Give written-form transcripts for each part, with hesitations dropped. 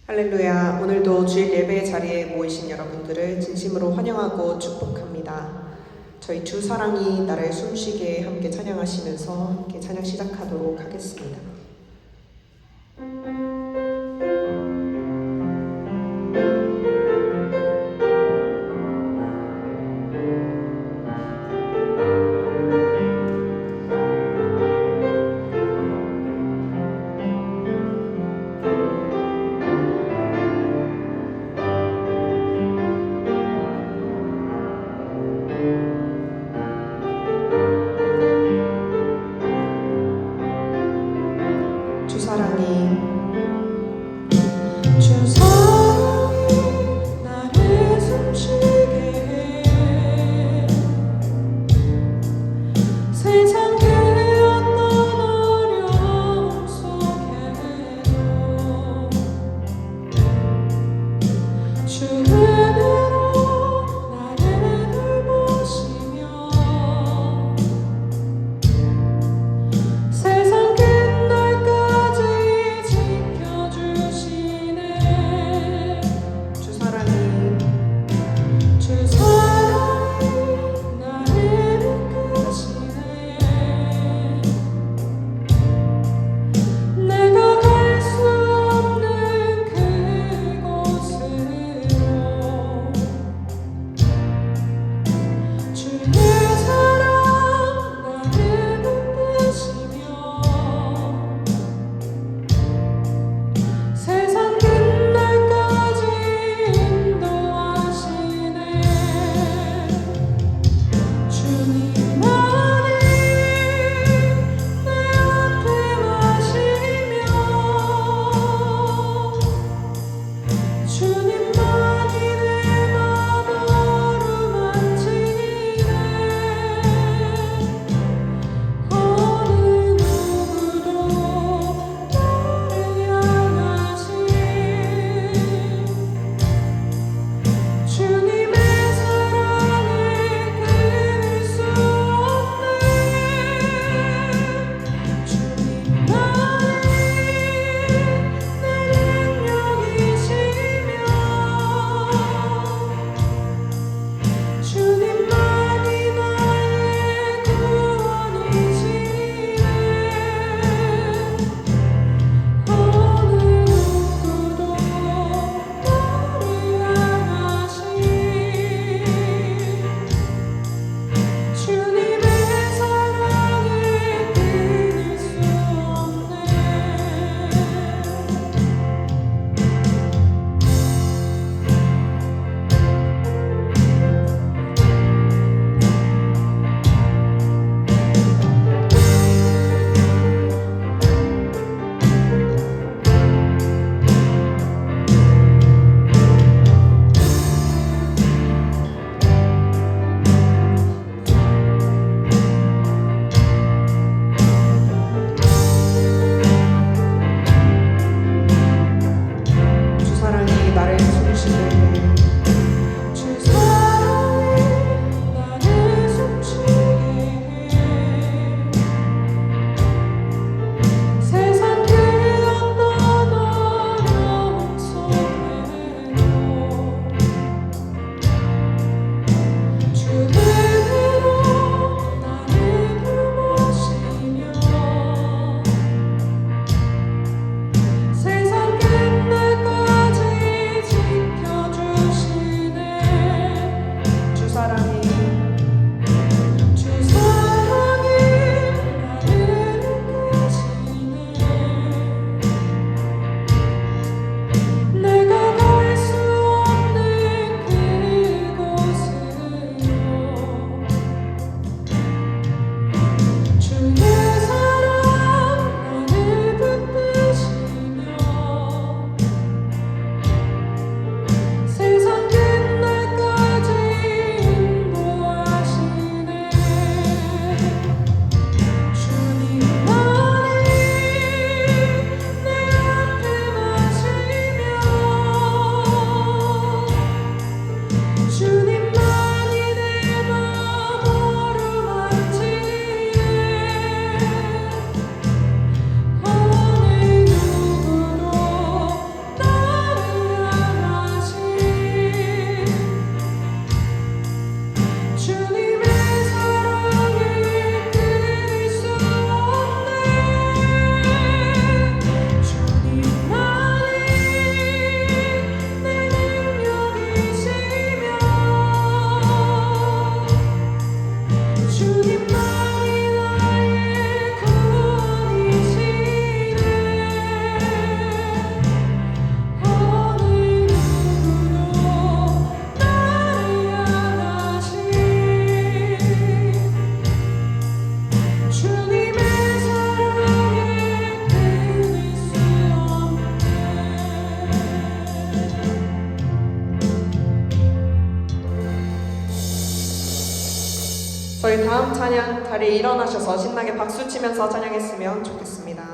할렐루야. 오늘도 주일 예배 자리에 모이신 여러분들을 진심으로 환영하고 축복합니다. 저희 주 사랑이 나를 숨쉬게 함께 찬양하시면서 함께 찬양 시작하도록 하겠습니다. 저희 다음 찬양 자리에 일어나셔서 신나게 박수 치면서 찬양했으면 좋겠습니다.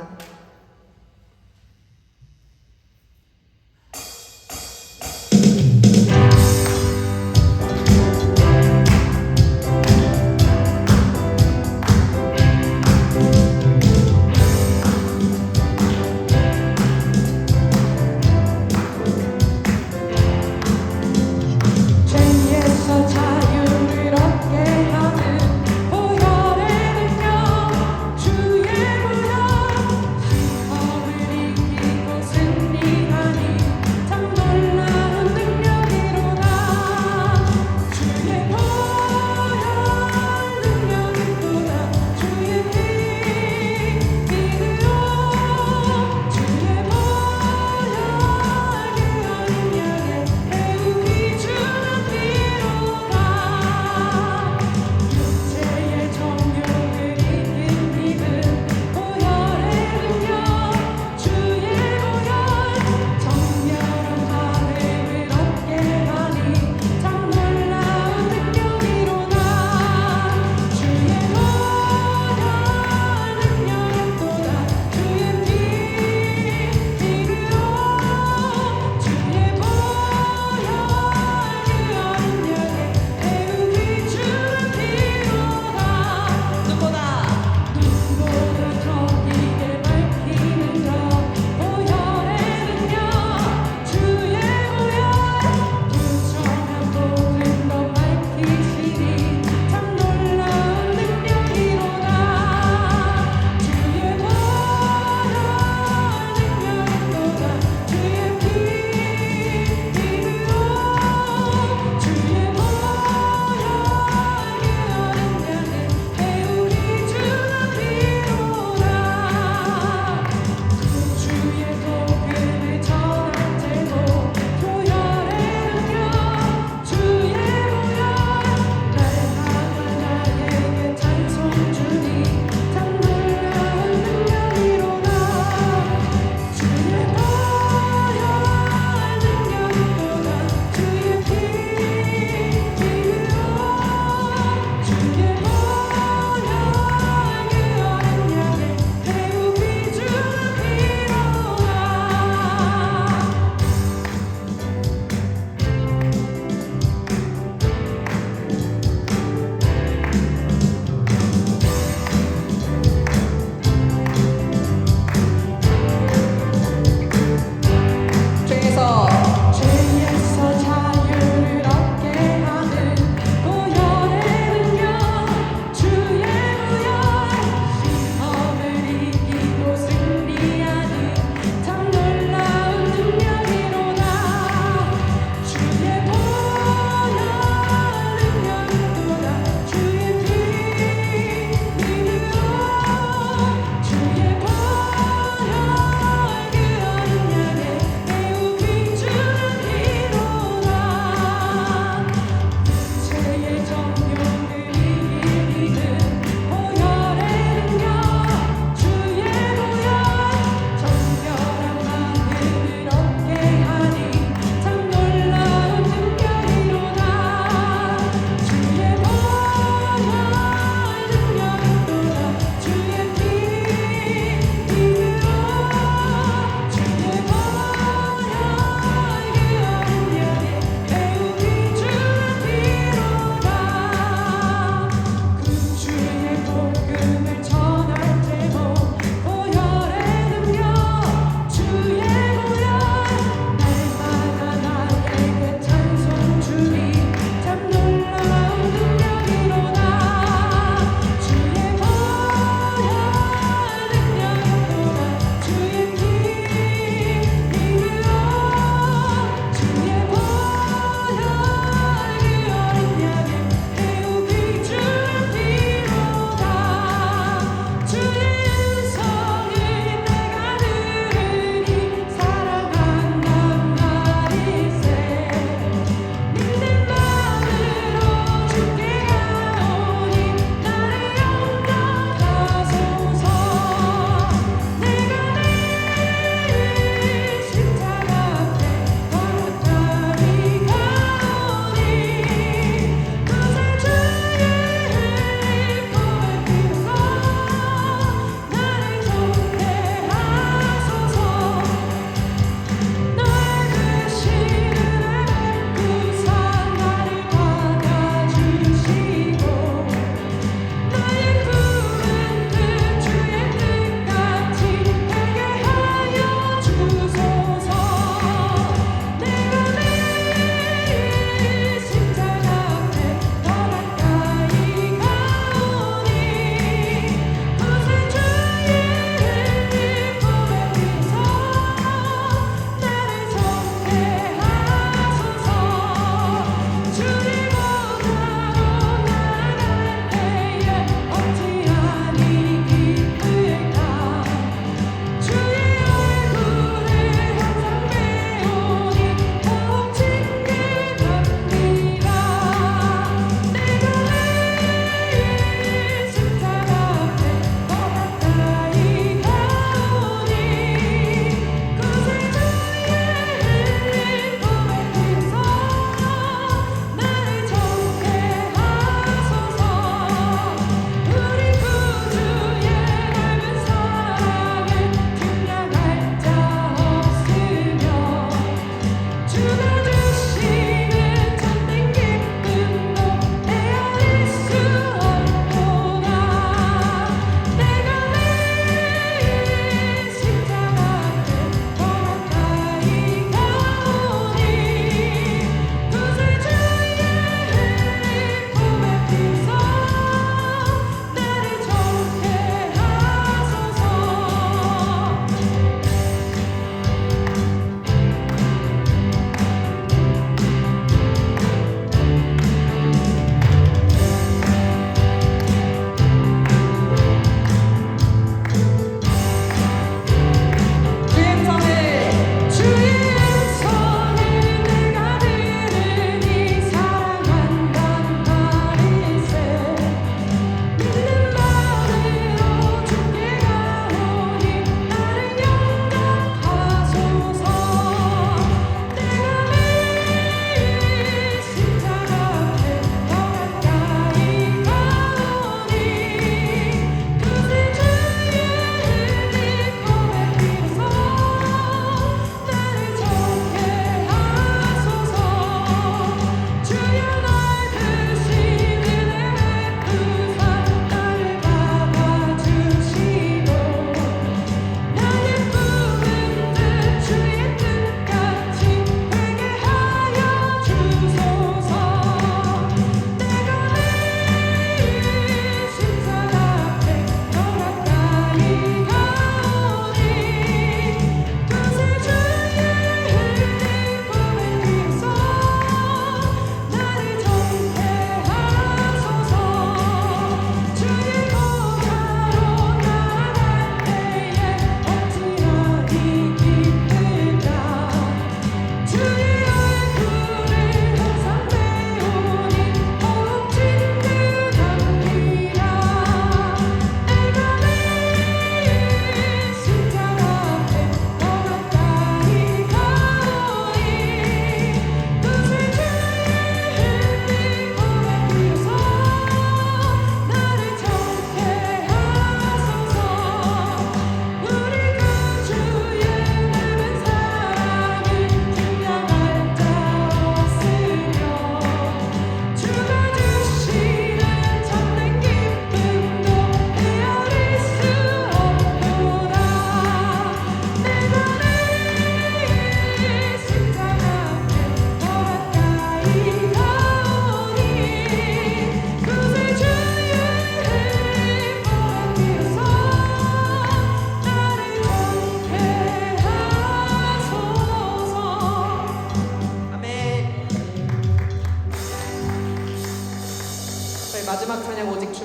죄에서 자유를 얻게 하는 보혈의 능력 주의 보혈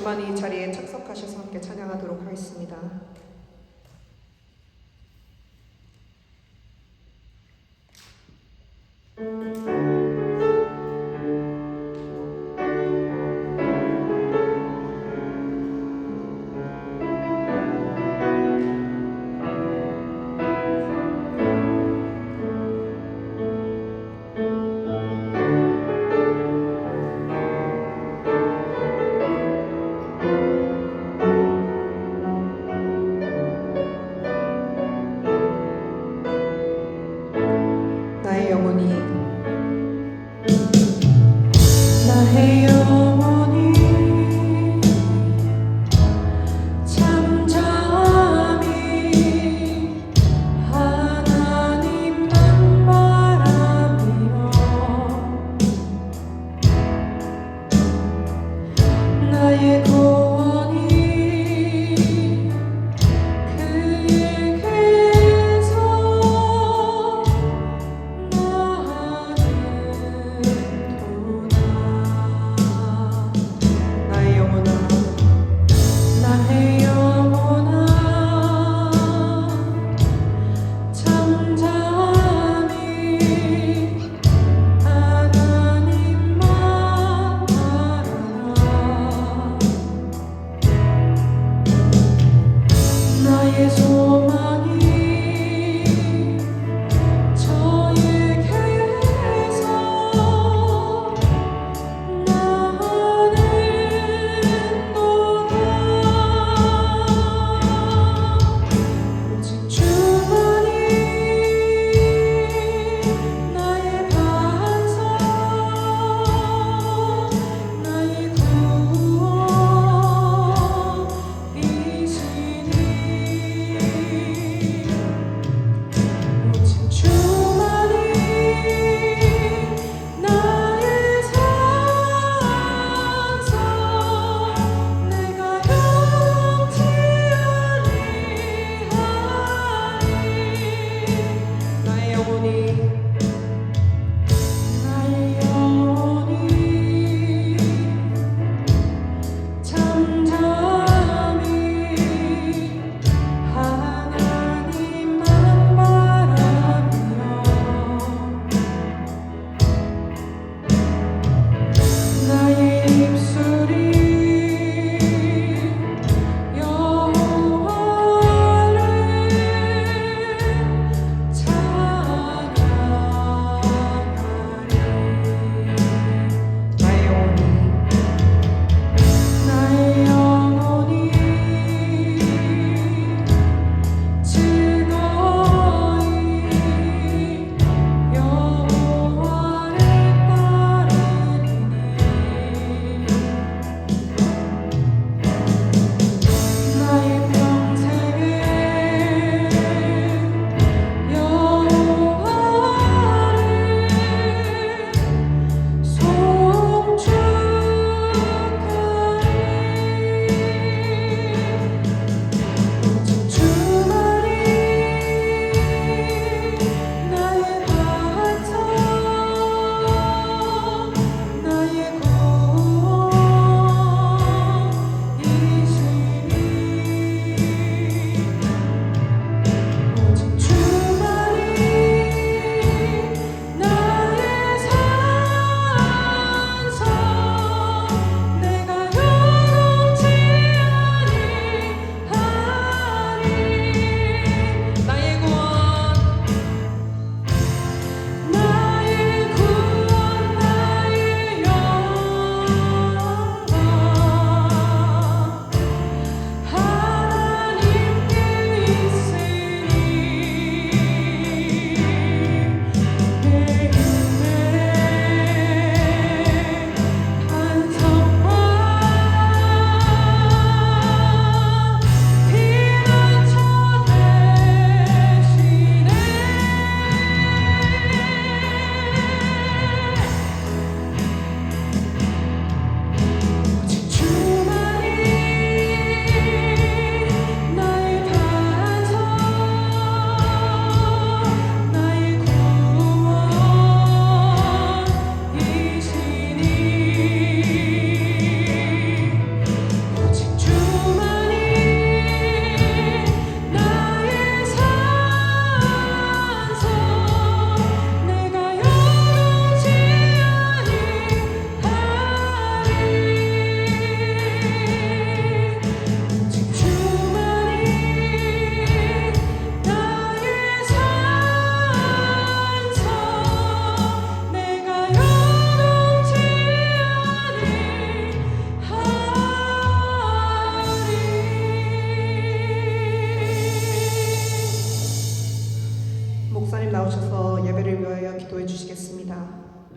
충만히 자리에 착석하셔서 함께 찬양하도록 하겠습니다.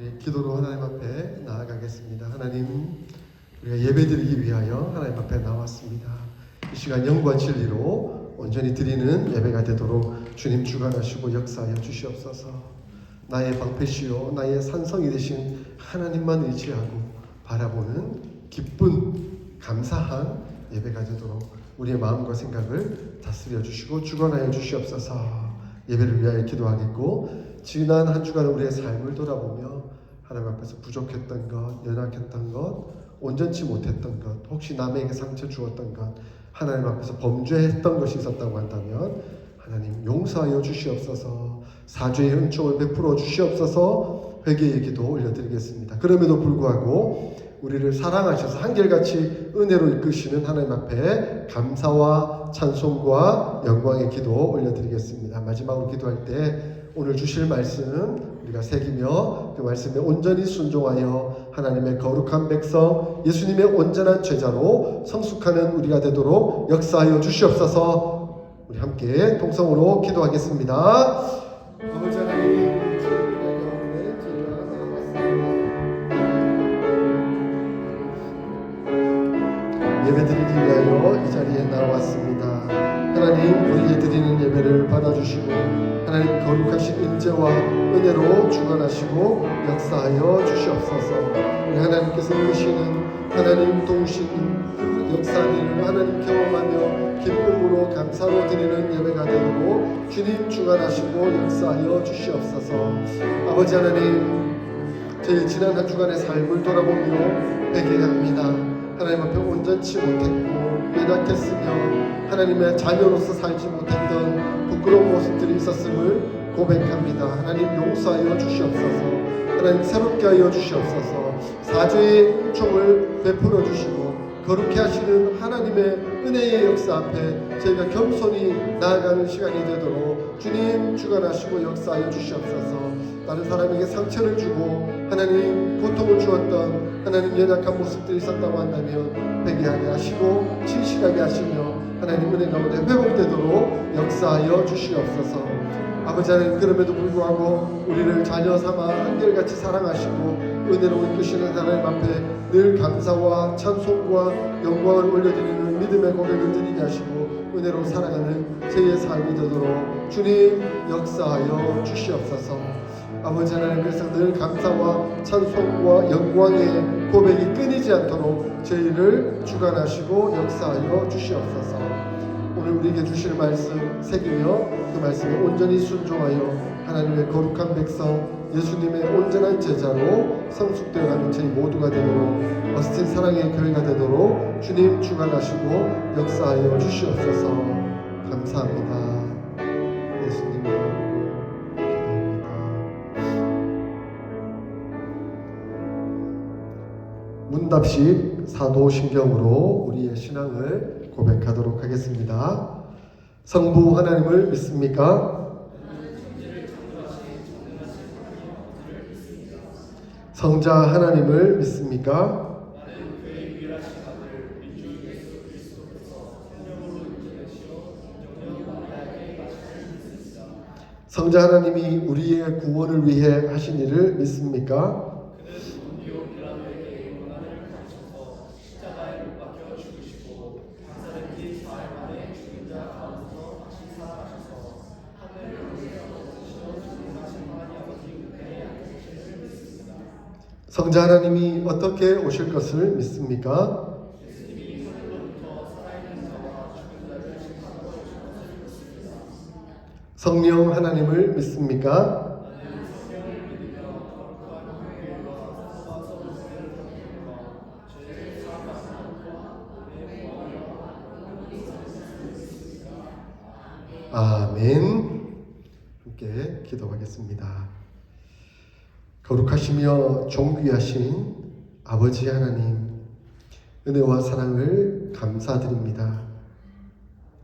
우리 기도로 하나님 앞에 나아가겠습니다. 하나님, 우리가 예배드리기 위하여 하나님 앞에 나왔습니다. 이 시간 영과 진리로 온전히 드리는 예배가 되도록 주님 주관하시고 역사하여 주시옵소서. 나의 방패시요 나의 산성이 되신 하나님만 의지하고 바라보는 기쁜 감사한 예배가 되도록 우리의 마음과 생각을 다스려 주시고 주관하여 주시옵소서. 예배를 위하여 기도하겠고, 지난 한 주간 우리의 삶을 돌아보며 하나님 앞에서 부족했던 것, 연약했던 것, 온전치 못했던 것, 혹시 남에게 상처 주었던 것, 하나님 앞에서 범죄했던 것이 있었다고 한다면 하나님 용서하여 주시옵소서. 사죄의 은총을 베풀어 주시옵소서. 회개의 기도 올려드리겠습니다. 그럼에도 불구하고 우리를 사랑하셔서 한결같이 은혜로 이끄시는 하나님 앞에 감사와 찬송과 영광의 기도 올려드리겠습니다. 마지막으로 기도할 때 오늘 주실 말씀 우리가 새기며 그 말씀에 온전히 순종하여 하나님의 거룩한 백성, 예수님의 온전한 제자로 성숙하는 우리가 되도록 역사하여 주시옵소서. 우리 함께 통성으로 기도하겠습니다. 아버지 하나님, 예배드리기 위하여 이 자리에 나왔습니다. 하나님, 우리의 드리는 예배를 받아주시고 하나님 거룩하신 인재와 은혜로 주관하시고 역사하여 주시옵소서. 우리 하나님께서 이끄시는 하나님 동신 역사를 하나님 경험하며 기쁨으로 감사로 드리는 예배가 되도록 주님 주관하시고 역사하여 주시옵소서. 아버지 하나님, 저희 지난 한 주간의 삶을 돌아보며 회개합니다. 하나님 앞에 온전치 못했고 연약했으며 하나님의 자녀로서 살지 못했던 부끄러운 모습들이 있었음을 고백합니다. 하나님 용서하여 주시옵소서. 하나님 새롭게 하여 주시옵소서. 사죄의 은총을 베풀어 주시고 거룩해 하시는 하나님의 은혜의 역사 앞에 저희가 겸손히 나아가는 시간이 되도록 주님 주관하시고 역사하여 주시옵소서. 다른 사람에게 상처를 주고 하나님 고통을 주었던 하나님 연약한 모습들이 있었다고 한다면 회개하게 하시고 진실하게 하시며 하나님 은혜 가운데 회복되도록 역사하여 주시옵소서. 아버지 하나님, 그럼에도 불구하고 우리를 자녀 삼아 한결같이 사랑하시고 은혜로 이끄시는 하나님 앞에 늘 감사와 찬송과 영광을 올려드리는 믿음의 고백을 드리게 하시고 은혜로 살아가는 저희의 삶이 되도록 주님 역사하여 주시옵소서. 아버지 하나님, 그래서 늘 감사와 찬송과 영광의 고백이 끊이지 않도록 저희를 주관하시고 역사하여 주시옵소서. 오늘 우리에게 주실 말씀 새기며 그 말씀에 온전히 순종하여 하나님의 거룩한 백성, 예수님의 온전한 제자로 성숙되어가는 저희 모두가 되도록 어스틴 사랑의 교회가 되도록 주님 주관하시고 역사하여 주시옵소서. 감사합니다. 예수님의 이름으로 기도합니다. 문답식 사도신경으로 우리의 신앙을 고백하도록 하겠습니다. 성부 하나님을 믿습니까? 성자 하나님을 믿습니까? 성자 하나님이 우리의 구원을 위해 하신 일을 믿습니까? 성자 하나님이 어떻게 오실 것을 믿습니까? 성령 하나님을 믿습니까? 아멘. 함께 기도하겠습니다. 거룩하시며 존귀하신 아버지 하나님, 은혜와 사랑을 감사드립니다.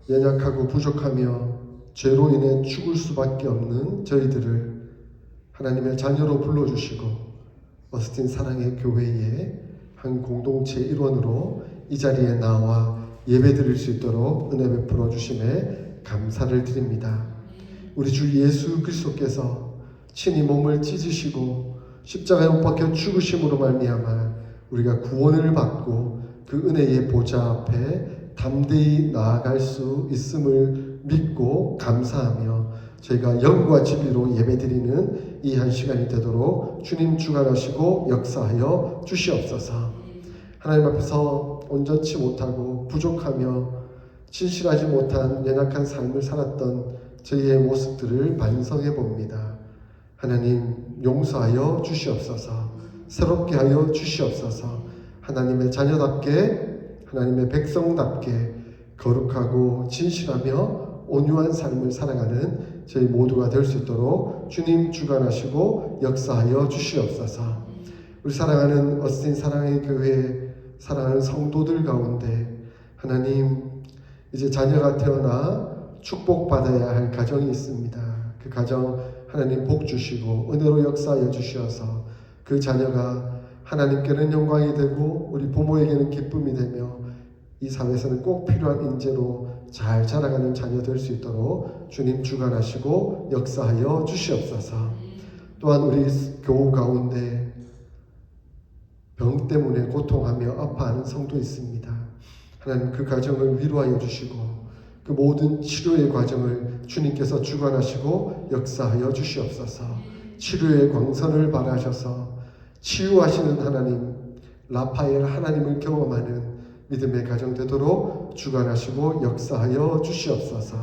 연약하고 부족하며 죄로 인해 죽을 수밖에 없는 저희들을 하나님의 자녀로 불러주시고 어스틴 사랑의 교회의 한 공동체 일원으로 이 자리에 나와 예배드릴 수 있도록 은혜 베풀어 주심에 감사를 드립니다. 우리 주 예수 그리스도께서 친히 몸을 찢으시고 십자가에 못 박혀 죽으심으로 말미암아 우리가 구원을 받고 그 은혜의 보좌 앞에 담대히 나아갈 수 있음을 믿고 감사하며 저희가 영과 진리로 예배드리는 이 한 시간이 되도록 주님 주관하시고 역사하여 주시옵소서. 하나님 앞에서 온전치 못하고 부족하며 진실하지 못한 연약한 삶을 살았던 저희의 모습들을 반성해 봅니다. 하나님 용서하여 주시옵소서. 새롭게 하여 주시옵소서. 하나님의 자녀답게 하나님의 백성답게 거룩하고 진실하며 온유한 삶을 살아가는 저희 모두가 될 수 있도록 주님 주관하시고 역사하여 주시옵소서. 우리 사랑하는 어스틴 사랑의 교회 사랑하는 성도들 가운데 하나님 이제 자녀가 태어나 축복받아야 할 가정이 있습니다. 그 가정 하나님 복 주시고 은혜로 역사하여 주시어서 그 자녀가 하나님께는 영광이 되고 우리 부모에게는 기쁨이 되며 이 사회에서는 꼭 필요한 인재로 잘 자라가는 자녀 될 수 있도록 주님 주관하시고 역사하여 주시옵소서. 또한 우리 교우 가운데 병 때문에 고통하며 아파하는 성도 있습니다. 하나님 그 가정을 위로하여 주시고 그 모든 치료의 과정을 주님께서 주관하시고 역사하여 주시옵소서. 치료의 광선을 발하셔서 치유하시는 하나님, 라파엘 하나님을 경험하는 믿음의 가정 되도록 주관하시고 역사하여 주시옵소서.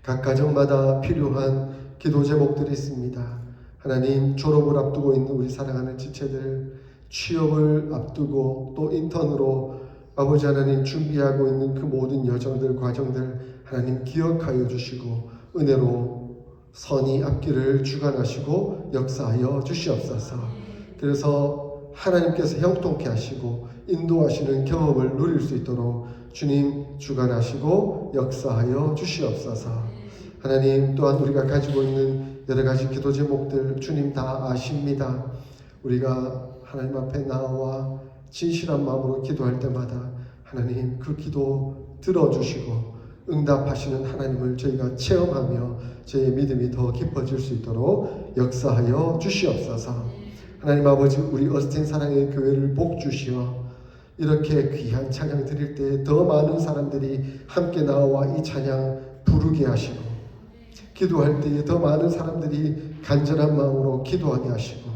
각 가정마다 필요한 기도 제목들이 있습니다. 하나님 졸업을 앞두고 있는 우리 사랑하는 지체들, 취업을 앞두고 또 인턴으로 아버지 하나님 준비하고 있는 그 모든 여정들 과정들 하나님 기억하여 주시고 은혜로 선이 앞길을 주관하시고 역사하여 주시옵소서. 그래서 하나님께서 형통케 하시고 인도하시는 경험을 누릴 수 있도록 주님 주관하시고 역사하여 주시옵소서. 하나님 또한 우리가 가지고 있는 여러 가지 기도 제목들 주님 다 아십니다. 우리가 하나님 앞에 나와 진실한 마음으로 기도할 때마다 하나님 그 기도 들어주시고 응답하시는 하나님을 저희가 체험하며 저희의 믿음이 더 깊어질 수 있도록 역사하여 주시옵소서. 하나님 아버지 우리 어스틴 사랑의 교회를 복 주시어 이렇게 귀한 찬양 드릴 때 더 많은 사람들이 함께 나와 이 찬양 부르게 하시고 기도할 때에 더 많은 사람들이 간절한 마음으로 기도하게 하시고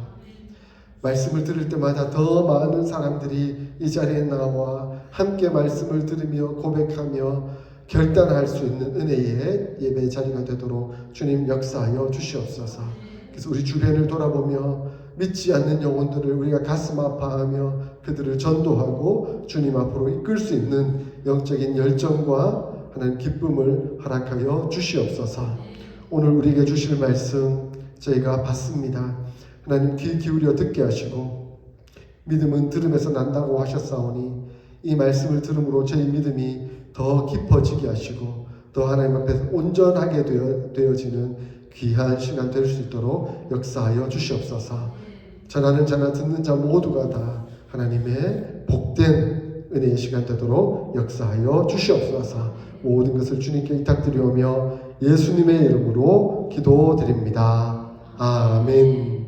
말씀을 들을 때마다 더 많은 사람들이 이 자리에 나와 함께 말씀을 들으며 고백하며 결단할 수 있는 은혜의 예배 자리가 되도록 주님 역사하여 주시옵소서. 그래서 우리 주변을 돌아보며 믿지 않는 영혼들을 우리가 가슴 아파하며 그들을 전도하고 주님 앞으로 이끌 수 있는 영적인 열정과 하나님 기쁨을 허락하여 주시옵소서. 오늘 우리에게 주실 말씀 저희가 받습니다. 하나님 귀 기울여 듣게 하시고 믿음은 들음에서 난다고 하셨사오니 이 말씀을 들음으로 저희 믿음이 더 깊어지게 하시고 더 하나님 앞에서 온전하게 되어지는 귀한 시간 될 수 있도록 역사하여 주시옵소서. 전하는 자나 듣는 자 모두가 다 하나님의 복된 은혜의 시간 되도록 역사하여 주시옵소서. 모든 것을 주님께 위탁드리오며 예수님의 이름으로 기도드립니다. 아멘.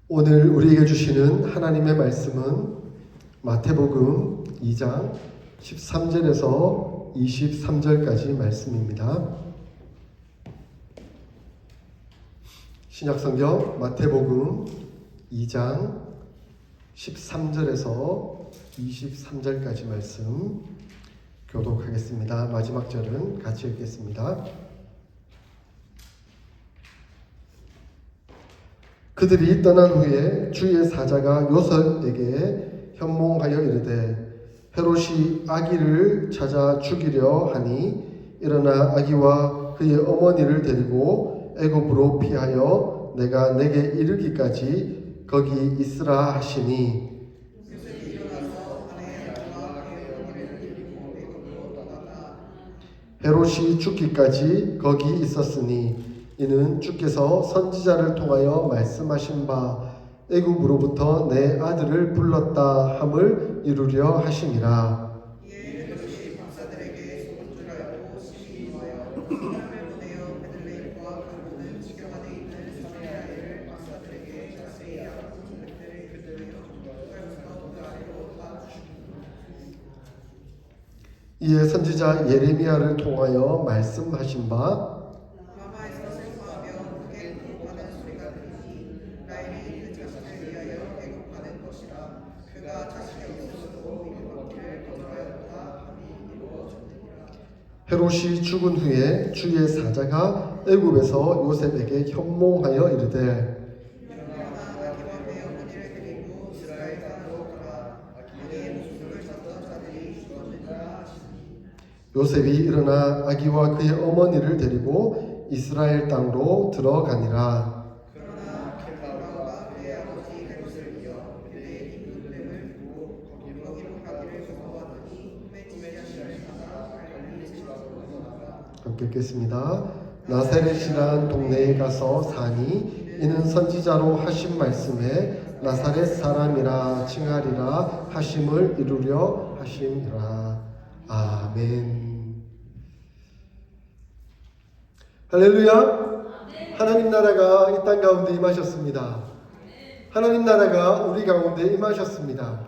오늘 우리에게 주시는 하나님의 말씀은 마태복음 2장 13절에서 23절까지 말씀입니다. 신약성경 마태복음 2장 13절에서 23절까지 말씀 교독하겠습니다. 마지막 절은 같이 읽겠습니다. 그들이 떠난 후에 주의 사자가 요셉에게 현몽하여 이르되 헤롯이 아기를 찾아 죽이려 하니 일어나 아기와 그의 어머니를 데리고 애굽으로 피하여 내가 내게 이르기까지 거기 있으라 하시니 헤롯이 죽기까지 거기 있었으니 이는 주께서 선지자를 통하여 말씀하신 바 애굽으로부터 내 아들을 불렀다 함을 이루려 하심이라. 이에 헤롯이 박사들에게 소문줄 알고 심히 노하여 사람을 보내어 베들레헴과 그 모든 지경 안에 있는 사마리아를 박사들에게 자세히 알아본 그들을 그들에게 그들부터 그 아래로 다 주시고 이에 선지자 예레미야를 통하여 말씀하신 바 라마에서 슬퍼하며 크게 공급하는 소리가 들리니 라헬이 그 자식을 위하여 애굽하는 것이라. 그가 자식이 없으므로 이르받기를 거절하였다 함이 이루어졌느니라. 헤롯이 죽은 후에 주의 사자가 애굽에서 요셉에게 현몽하여 이르되 일어나 아기와 그의 어머니를 데리고 이스라엘 땅으로 가라. 아기의 목숨을 찾던 자들이 죽었느니라 하시니 요셉이 일어나 아기와 그의 어머니를 데리고 이스라엘 땅으로 들어가니라. 그러나 킬바오가 그의 아버지 헤롯을 이어 그의 임금됨을 두고 거기로 가기를 무서워하더니 꿈에 지시하심을 받아 갈릴리 지방으로 떠나가. 함께 읽겠습니다. 나사렛이란 동네에 가서 사니 이는 선지자로 하신 말씀에 나사렛 사람이라 칭하리라 하심을 이루려 하심이라. 아멘. 할렐루야. 하나님 나라가 이 땅 가운데 임하셨습니다. 하나님 나라가 우리 가운데 임하셨습니다.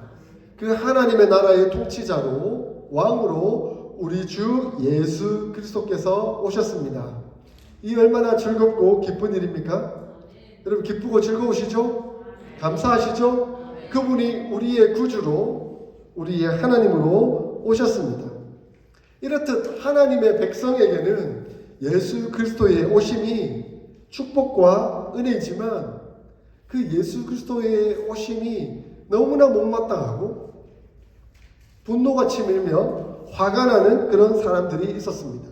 그 하나님의 나라의 통치자로 왕으로 우리 주 예수 그리스도께서 오셨습니다. 이 얼마나 즐겁고 기쁜 일입니까? 여러분 기쁘고 즐거우시죠? 감사하시죠? 그분이 우리의 구주로 우리의 하나님으로 오셨습니다. 이렇듯 하나님의 백성에게는 예수 그리스도의 오심이 축복과 은혜이지만 그 예수 그리스도의 오심이 너무나 못마땅하고 분노가 치밀며 화가 나는 그런 사람들이 있었습니다.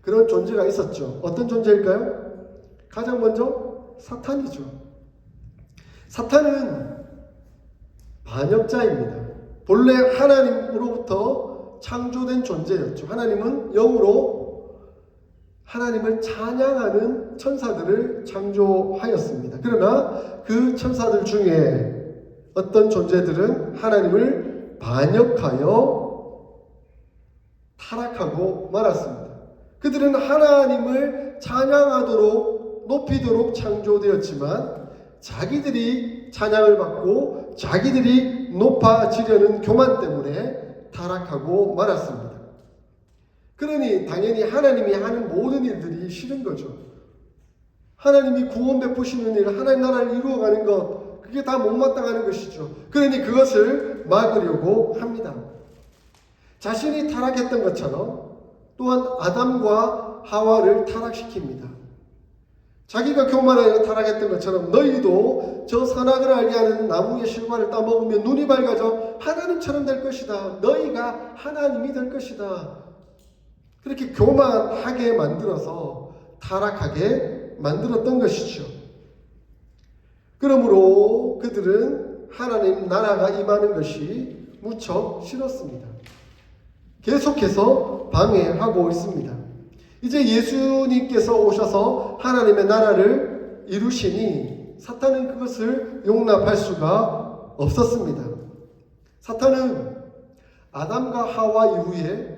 그런 존재가 있었죠. 어떤 존재일까요? 가장 먼저 사탄이죠. 사탄은 반역자입니다. 본래 하나님으로부터 창조된 존재였죠. 하나님은 영으로 하나님을 찬양하는 천사들을 창조하였습니다. 그러나 그 천사들 중에 어떤 존재들은 하나님을 반역하여 타락하고 말았습니다. 그들은 하나님을 찬양하도록 높이도록 창조되었지만 자기들이 찬양을 받고 자기들이 높아지려는 교만 때문에 타락하고 말았습니다. 그러니 당연히 하나님이 하는 모든 일들이 싫은 거죠. 하나님이 구원 베푸시는 일, 하나님 나라를 이루어가는 것, 그게 다 못마땅하는 것이죠. 그러니 그것을 막으려고 합니다. 자신이 타락했던 것처럼 또한 아담과 하와를 타락시킵니다. 자기가 교만하여 타락했던 것처럼 너희도 저 선악을 알게 하는 나무의 실과를 따먹으면 눈이 밝아져 하나님처럼 될 것이다. 너희가 하나님이 될 것이다. 그렇게 교만하게 만들어서 타락하게 만들었던 것이죠. 그러므로 그들은 하나님 나라가 임하는 것이 무척 싫었습니다. 계속해서 방해하고 있습니다. 이제 예수님께서 오셔서 하나님의 나라를 이루시니 사탄은 그것을 용납할 수가 없었습니다. 사탄은 아담과 하와 이후에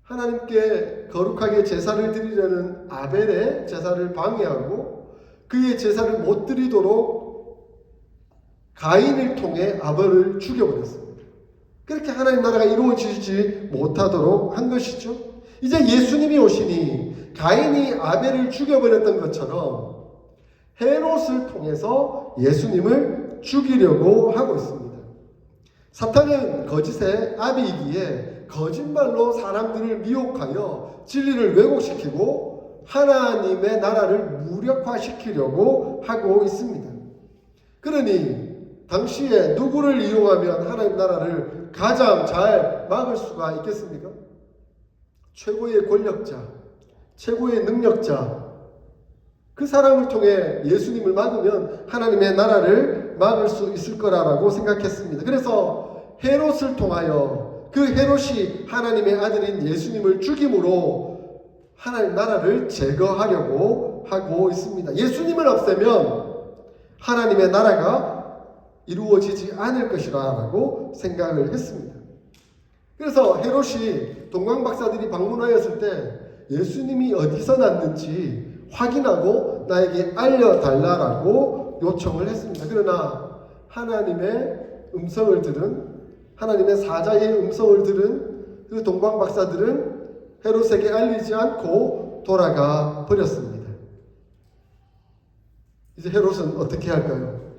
하나님께 거룩하게 제사를 드리려는 아벨의 제사를 방해하고 그의 제사를 못 드리도록 가인을 통해 아벨을 죽여버렸습니다. 그렇게 하나님 나라가 이루어지지 못하도록 한 것이죠. 이제 예수님이 오시니 가인이 아벨을 죽여버렸던 것처럼 헤롯을 통해서 예수님을 죽이려고 하고 있습니다. 사탄은 거짓의 아비이기에 거짓말로 사람들을 미혹하여 진리를 왜곡시키고 하나님의 나라를 무력화시키려고 하고 있습니다. 그러니 당시에 누구를 이용하면 하나님 나라를 가장 잘 막을 수가 있겠습니까? 최고의 권력자, 최고의 능력자, 그 사람을 통해 예수님을 막으면 하나님의 나라를 막을 수 있을 거라고 생각했습니다. 그래서 헤롯을 통하여 그 헤롯이 하나님의 아들인 예수님을 죽임으로 하나님 나라를 제거하려고 하고 있습니다. 예수님을 없애면 하나님의 나라가 이루어지지 않을 것이라고 생각을 했습니다. 그래서 헤롯이 동방박사들이 방문하였을 때 예수님이 어디서 났는지 확인하고 나에게 알려달라고 요청을 했습니다. 그러나 하나님의 음성을 들은, 하나님의 사자의 음성을 들은 그 동방박사들은 헤롯에게 알리지 않고 돌아가 버렸습니다. 이제 헤롯은 어떻게 할까요?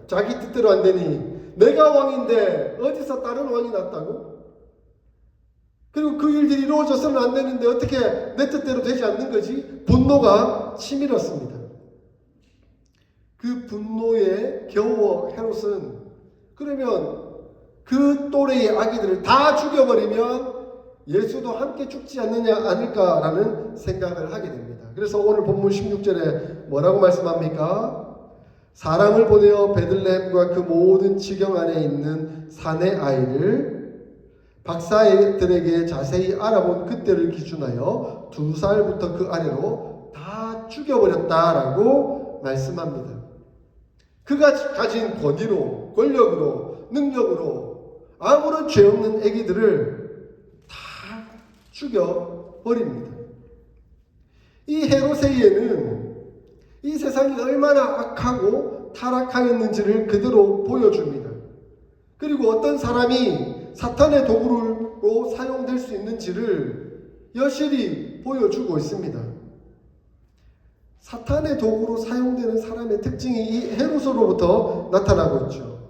자기 뜻대로 안 되니 내가 왕인데 어디서 다른 왕이 났다고? 그리고 그 일들이 이루어져서는 안 되는데 어떻게 내 뜻대로 되지 않는 거지? 분노가 치밀었습니다. 그 분노에 겨워 헤롯은 그러면 그 또래의 아기들을 다 죽여버리면 예수도 함께 죽지 않을까라는 생각을 하게 됩니다. 그래서 오늘 본문 16절에 뭐라고 말씀합니까? 사람을 보내어 베들레헴과 그 모든 지경 안에 있는 산의 아이를 박사들에게 자세히 알아본 그때를 기준하여 2살부터 그 아래로 다 죽여버렸다라고 말씀합니다. 그가 가진 권위로, 권력으로, 능력으로 아무런 죄 없는 아기들을 다 죽여버립니다. 이 헤롯에게는 이 세상이 얼마나 악하고 타락하였는지를 그대로 보여줍니다. 그리고 어떤 사람이 사탄의 도구로 사용될 수 있는지를 여실히 보여주고 있습니다. 사탄의 도구로 사용되는 사람의 특징이 이 헤롯으로부터 나타나고 있죠.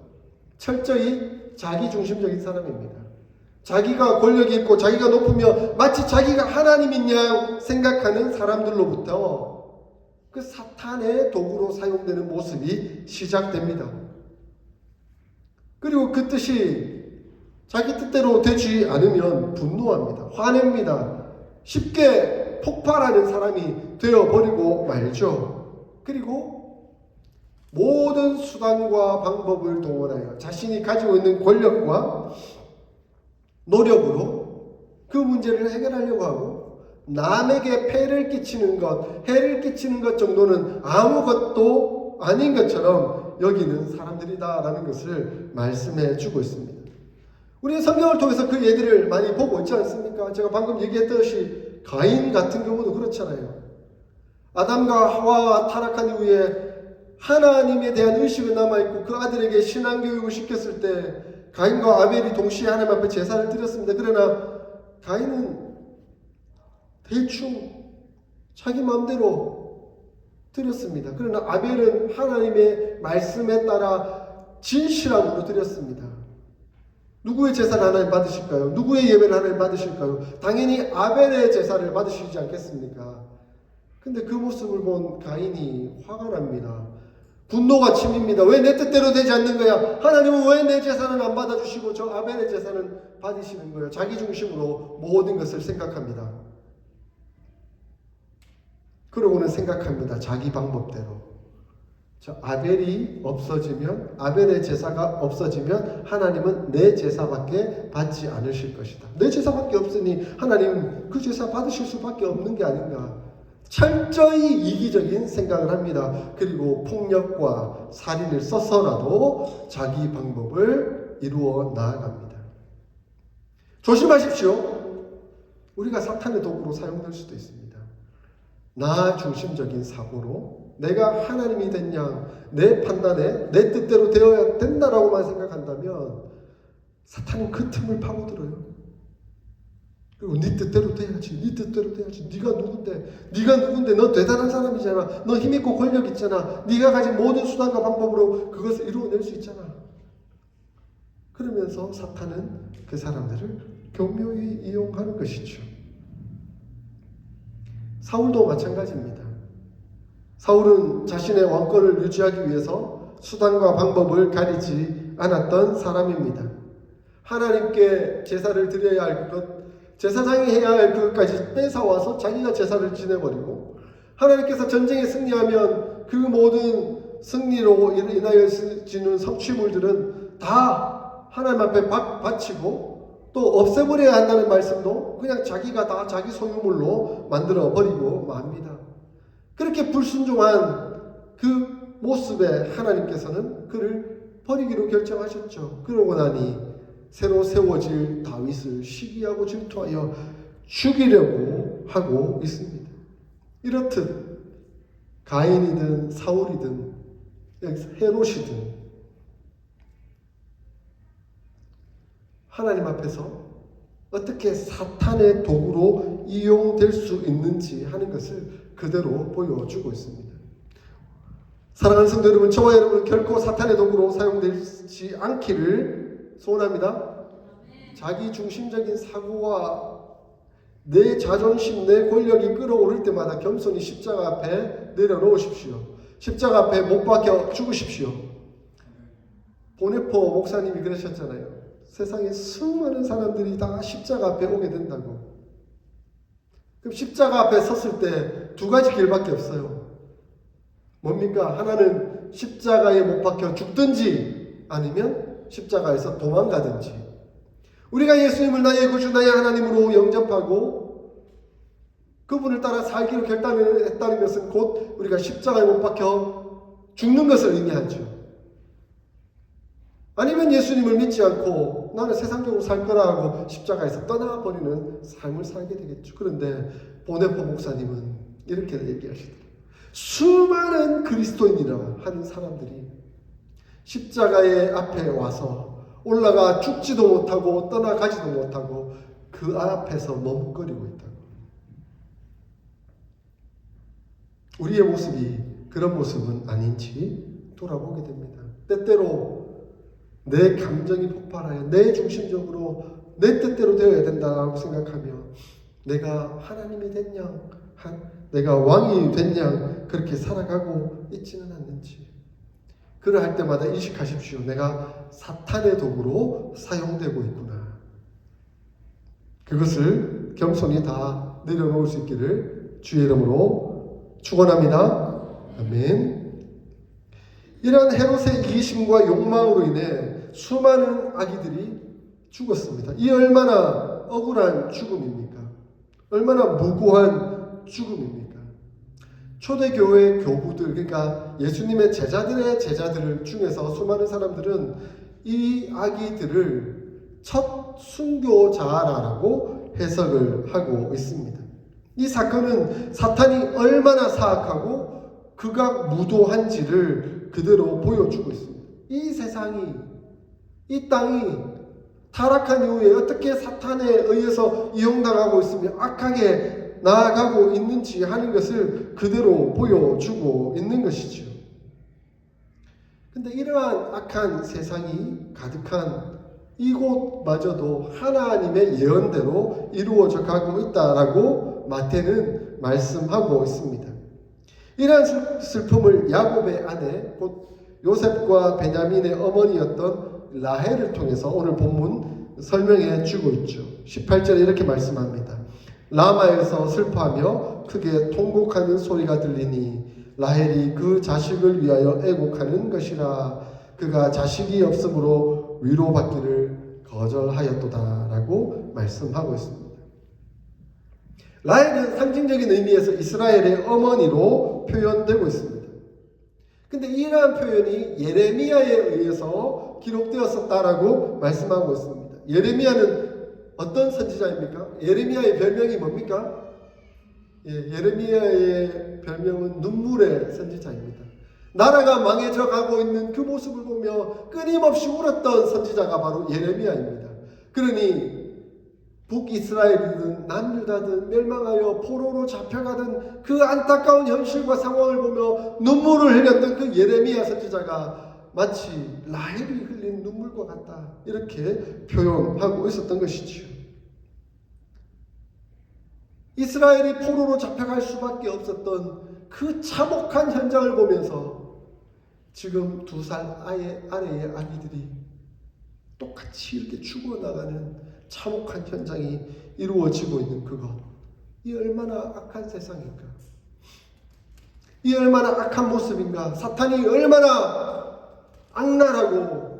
철저히 자기중심적인 사람입니다. 자기가 권력이 있고 자기가 높으며 마치 자기가 하나님인 양 생각하는 사람들로부터 그 사탄의 도구로 사용되는 모습이 시작됩니다. 그리고 그 뜻이 자기 뜻대로 되지 않으면 분노합니다. 화냅니다. 쉽게 폭발하는 사람이 되어버리고 말죠. 그리고 모든 수단과 방법을 동원하여 자신이 가지고 있는 권력과 노력으로 그 문제를 해결하려고 하고 남에게 폐를 끼치는 것, 해를 끼치는 것 정도는 아무것도 아닌 것처럼 여기는 사람들이다라는 것을 말씀해 주고 있습니다. 우리는 성경을 통해서 그 예들을 많이 보고 있지 않습니까? 제가 방금 얘기했듯이 가인 같은 경우도 그렇잖아요. 아담과 하와가 타락한 이후에 하나님에 대한 의식은 남아있고 그 아들에게 신앙교육을 시켰을 때 가인과 아벨이 동시에 하나님 앞에 제사를 드렸습니다. 그러나 가인은 대충 자기 마음대로 드렸습니다. 그러나 아벨은 하나님의 말씀에 따라 진실함으로 드렸습니다. 누구의 제사를 하나님 받으실까요? 누구의 예배를 하나님 받으실까요? 당연히 아벨의 제사를 받으시지 않겠습니까? 근데 그 모습을 본 가인이 화가 납니다. 분노가 치밉니다. 왜 내 뜻대로 되지 않는 거야? 하나님은 왜 내 제사는 안 받아주시고 저 아벨의 제사는 받으시는 거예요? 자기 중심으로 모든 것을 생각합니다. 그러고는 생각합니다. 자기 방법대로. 저 아벨이 없어지면, 아벨의 제사가 없어지면 하나님은 내 제사밖에 받지 않으실 것이다. 내 제사밖에 없으니 하나님은 그 제사 받으실 수밖에 없는 게 아닌가. 철저히 이기적인 생각을 합니다. 그리고 폭력과 살인을 써서라도 자기 방법을 이루어 나아갑니다. 조심하십시오. 우리가 사탄의 도구로 사용될 수도 있습니다. 나 중심적인 사고로 내가 하나님이 된 양, 내 판단에 내 뜻대로 되어야 된다라고만 생각한다면 사탄은 그 틈을 파고들어요. 그리고 네 뜻대로 돼야지, 네 뜻대로 돼야지. 네가 누군데? 너 대단한 사람이잖아. 너 힘 있고 권력 있잖아. 네가 가진 모든 수단과 방법으로 그것을 이루어낼 수 있잖아. 그러면서 사탄은 그 사람들을 교묘히 이용하는 것이죠. 사울도 마찬가지입니다. 사울은 자신의 왕권을 유지하기 위해서 수단과 방법을 가리지 않았던 사람입니다. 하나님께 제사를 드려야 할 것, 제사장이 해야 할 그것까지 뺏어와서 자기가 제사를 지내버리고, 하나님께서 전쟁에 승리하면 그 모든 승리로 인하여 지는 성취물들은 다 하나님 앞에 바치고 또 없애버려야 한다는 말씀도 그냥 자기가 다 자기 소유물로 만들어 버리고 맙니다. 그렇게 불순종한 그 모습에 하나님께서는 그를 버리기로 결정하셨죠. 그러고 나니 새로 세워질 다윗을 시기하고 질투하여 죽이려고 하고 있습니다. 이렇듯 가인이든 사울이든 헤롯이든 하나님 앞에서 어떻게 사탄의 도구로 이용될 수 있는지 하는 것을 그대로 보여주고 있습니다. 사랑하는 성도 여러분, 저와 여러분은 결코 사탄의 도구로 사용되지 않기를 소원합니다. 자기 중심적인 사고와 내 자존심, 내 권력이 끌어오를 때마다 겸손히 십자가 앞에 내려놓으십시오. 십자가 앞에 못 박혀 죽으십시오. 보네포 목사님이 그러셨잖아요. 세상에 수많은 사람들이 다 십자가 앞에 오게 된다고. 그럼 십자가 앞에 섰을 때 두 가지 길밖에 없어요. 뭡니까? 하나는 십자가에 못 박혀 죽든지 아니면 십자가에서 도망가든지. 우리가 예수님을 나의 구주 나의 하나님으로 영접하고 그분을 따라 살기로 결단을 했다는 것은 곧 우리가 십자가에 못 박혀 죽는 것을 의미하죠. 아니면 예수님을 믿지 않고 나는 세상적으로 살 거라 하고 십자가에서 떠나버리는 삶을 살게 되겠죠. 그런데 보네포 목사님은 이렇게 얘기하시더라고요. 수많은 그리스도인이라 하는 사람들이 십자가의 앞에 와서 올라가 죽지도 못하고 떠나가지도 못하고 그 앞에서 머뭇거리고 있다고. 우리의 모습이 그런 모습은 아닌지 돌아보게 됩니다. 때때로 내 감정이 폭발하여 내 중심적으로 내 뜻대로 되어야 된다고 생각하며 내가 하나님이 됐냐, 내가 왕이 됐냐 그렇게 살아가고 있지는 않는지. 그러할 때마다 인식하십시오. 내가 사탄의 도구로 사용되고 있구나. 그것을 겸손히 다 내려놓을 수 있기를 주의 이름으로 축원합니다. 아멘. 이러한 헤롯의 이기심과 욕망으로 인해 수많은 아기들이 죽었습니다. 이 얼마나 억울한 죽음입니까? 얼마나 무고한 죽음입니까? 초대교회 교부들, 그러니까 예수님의 제자들의 제자들 중에서 수많은 사람들은 이 아기들을 첫 순교자라고 해석을 하고 있습니다. 이 사건은 사탄이 얼마나 사악하고 극악무도한지를 그대로 보여주고 있습니다. 이 세상이, 이 땅이 타락한 이후에 어떻게 사탄에 의해서 이용당하고 있으며 악하게 나아가고 있는지 하는 것을 그대로 보여주고 있는 것이죠. 근데 이러한 악한 세상이 가득한 이곳마저도 하나님의 예언대로 이루어져 가고 있다라고 마태는 말씀하고 있습니다. 이러한 슬픔을 야곱의 아내 곧 요셉과 베냐민의 어머니였던 라헬을 통해서 오늘 본문 설명해 주고 있죠. 18절에 이렇게 말씀합니다. 라마에서 슬퍼하며 크게 통곡하는 소리가 들리니 라헬이 그 자식을 위하여 애곡하는 것이라. 그가 자식이 없으므로 위로받기를 거절하였도다 라고 말씀하고 있습니다. 라헬은 상징적인 의미에서 이스라엘의 어머니로 표현되고 있습니다. 근데 이러한 표현이 예레미야에 의해서 기록되었었다라고 말씀하고 있습니다. 예레미야는 어떤 선지자입니까? 예레미야의 별명이 뭡니까? 예레미야의 별명은 눈물의 선지자입니다. 나라가 망해져 가고 있는 그 모습을 보며 끊임없이 울었던 선지자가 바로 예레미야입니다. 그러니 북이스라엘이든 남유다든 멸망하여 포로로 잡혀가던 그 안타까운 현실과 상황을 보며 눈물을 흘렸던 그 예레미야 선지자가 마치 라헬이 흘린 눈물과 같다 이렇게 표현하고 있었던 것이지요. 이스라엘이 포로로 잡혀갈 수밖에 없었던 그 참혹한 현장을 보면서 지금 2살 아래의 아기들이 똑같이 이렇게 죽어나가는 참혹한 현장이 이루어지고 있는 그것, 이 얼마나 악한 세상인가, 이 얼마나 악한 모습인가, 사탄이 얼마나 악랄하고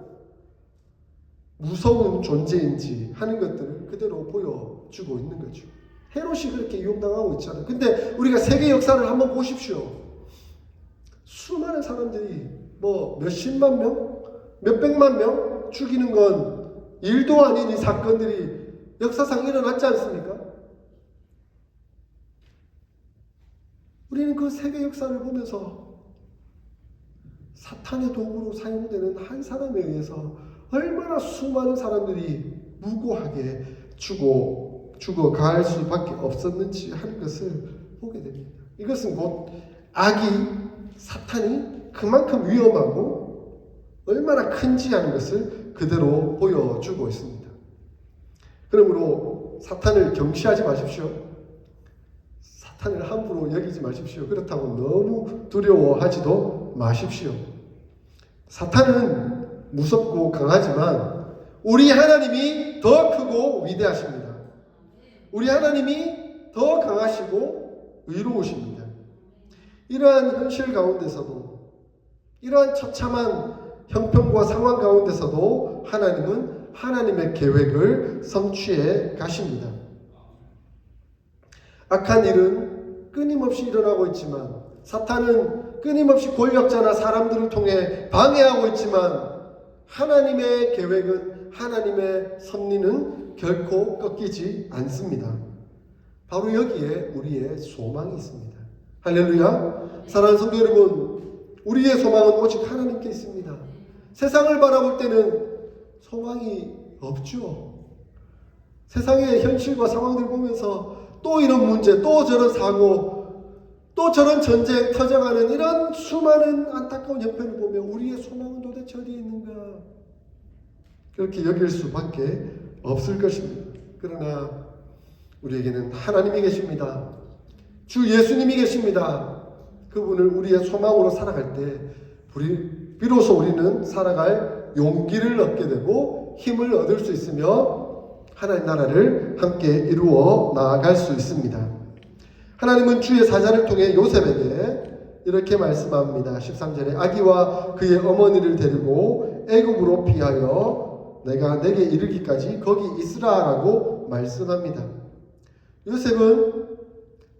무서운 존재인지 하는 것들을 그대로 보여주고 있는 거죠. 헤롯이 그렇게 이용당하고 있잖아요. 근데 우리가 세계 역사를 한번 보십시오. 수많은 사람들이 뭐 몇십만 명, 몇백만 명 죽이는 건 일도 아닌 이 사건들이 역사상 일어났지 않습니까? 우리는 그 세계 역사를 보면서 사탄의 도구로 사용되는 한 사람에 의해서 얼마나 수많은 사람들이 무고하게 죽어갈 수밖에 없었는지 하는 것을 보게 됩니다. 이것은 곧 악이, 사탄이 그만큼 위험하고 얼마나 큰지 하는 것을 그대로 보여주고 있습니다. 그러므로 사탄을 경시하지 마십시오. 사탄을 함부로 여기지 마십시오. 그렇다고 너무 두려워하지도 마십시오. 사탄은 무섭고 강하지만 우리 하나님이 더 크고 위대하십니다. 우리 하나님이 더 강하시고 의로우십니다. 이러한 현실 가운데서도, 이러한 처참한 형편과 상황 가운데서도 하나님은 하나님의 계획을 성취해 가십니다. 악한 일은 끊임없이 일어나고 있지만, 사탄은 끊임없이 권력자나 사람들을 통해 방해하고 있지만, 하나님의 계획은, 하나님의 섭리는 결코 꺾이지 않습니다. 바로 여기에 우리의 소망이 있습니다. 할렐루야. 사랑하는 성도 여러분, 우리의 소망은 오직 하나님께 있습니다. 세상을 바라볼 때는 소망이 없죠. 세상의 현실과 상황들 보면서 또 이런 문제, 또 저런 사고, 또 저런 전쟁 터져가는 이런 수많은 안타까운 형편을 보면 우리의 소망은 도대체 어디에 있는가? 그렇게 여길 수밖에 없을 것입니다. 그러나 우리에게는 하나님이 계십니다. 주 예수님이 계십니다. 그분을 우리의 소망으로 살아갈 때 비로소 우리는 살아갈 용기를 얻게 되고 힘을 얻을 수 있으며 하나님 나라를 함께 이루어 나아갈 수 있습니다. 하나님은 주의 사자를 통해 요셉에게 이렇게 말씀합니다. 13절에 아기와 그의 어머니를 데리고 애굽으로 피하여 내가 내게 이르기까지 거기 있으라라고 말씀합니다. 요셉은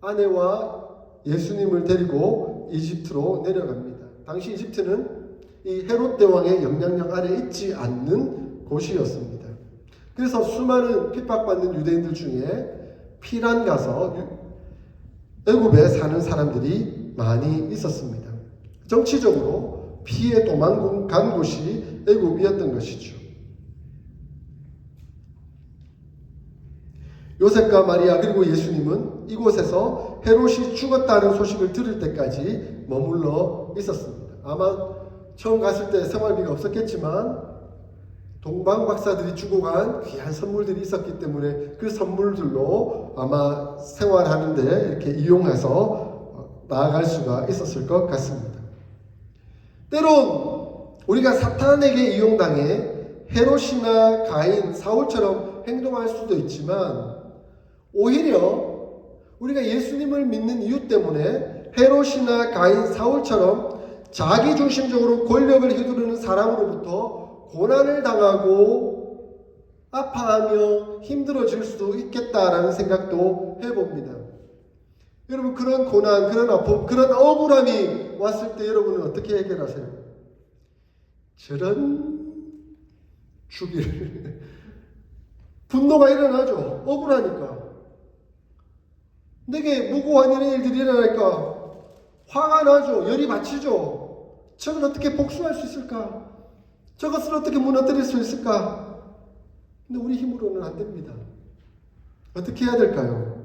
아내와 예수님을 데리고 이집트로 내려갑니다. 당시 이집트는 이 헤롯 대왕의 영향력 아래 있지 않는 곳이었습니다. 그래서 수많은 핍박받는 유대인들 중에 피란 가서 애굽에 사는 사람들이 많이 있었습니다. 정치적으로 피해 도망간 곳이 애굽이었던 것이죠. 요셉과 마리아 그리고 예수님은 이곳에서 헤롯이 죽었다는 소식을 들을 때까지 머물러 있었습니다. 아마 처음 갔을 때 생활비가 없었겠지만 동방 박사들이 주고 간 귀한 선물들이 있었기 때문에 그 선물들로 아마 생활하는데 이렇게 이용해서 나아갈 수가 있었을 것 같습니다. 때론 우리가 사탄에게 이용당해 헤롯이나 가인, 사울처럼 행동할 수도 있지만 오히려 우리가 예수님을 믿는 이유 때문에 헤롯이나 가인, 사울처럼 자기중심적으로 권력을 휘두르는 사람으로부터 고난을 당하고 아파하며 힘들어질 수도 있겠다라는 생각도 해봅니다. 여러분 그런 고난, 그런 아픔, 그런 억울함이 왔을 때 여러분은 어떻게 해결하세요? 저런 주기를 분노가 일어나죠. 억울하니까. 내게 무고한 이런 일들이 일어나니까 화가 나죠. 열이 받치죠. 저걸 어떻게 복수할 수 있을까? 저것을 어떻게 무너뜨릴 수 있을까? 근데 우리 힘으로는 안 됩니다. 어떻게 해야 될까요?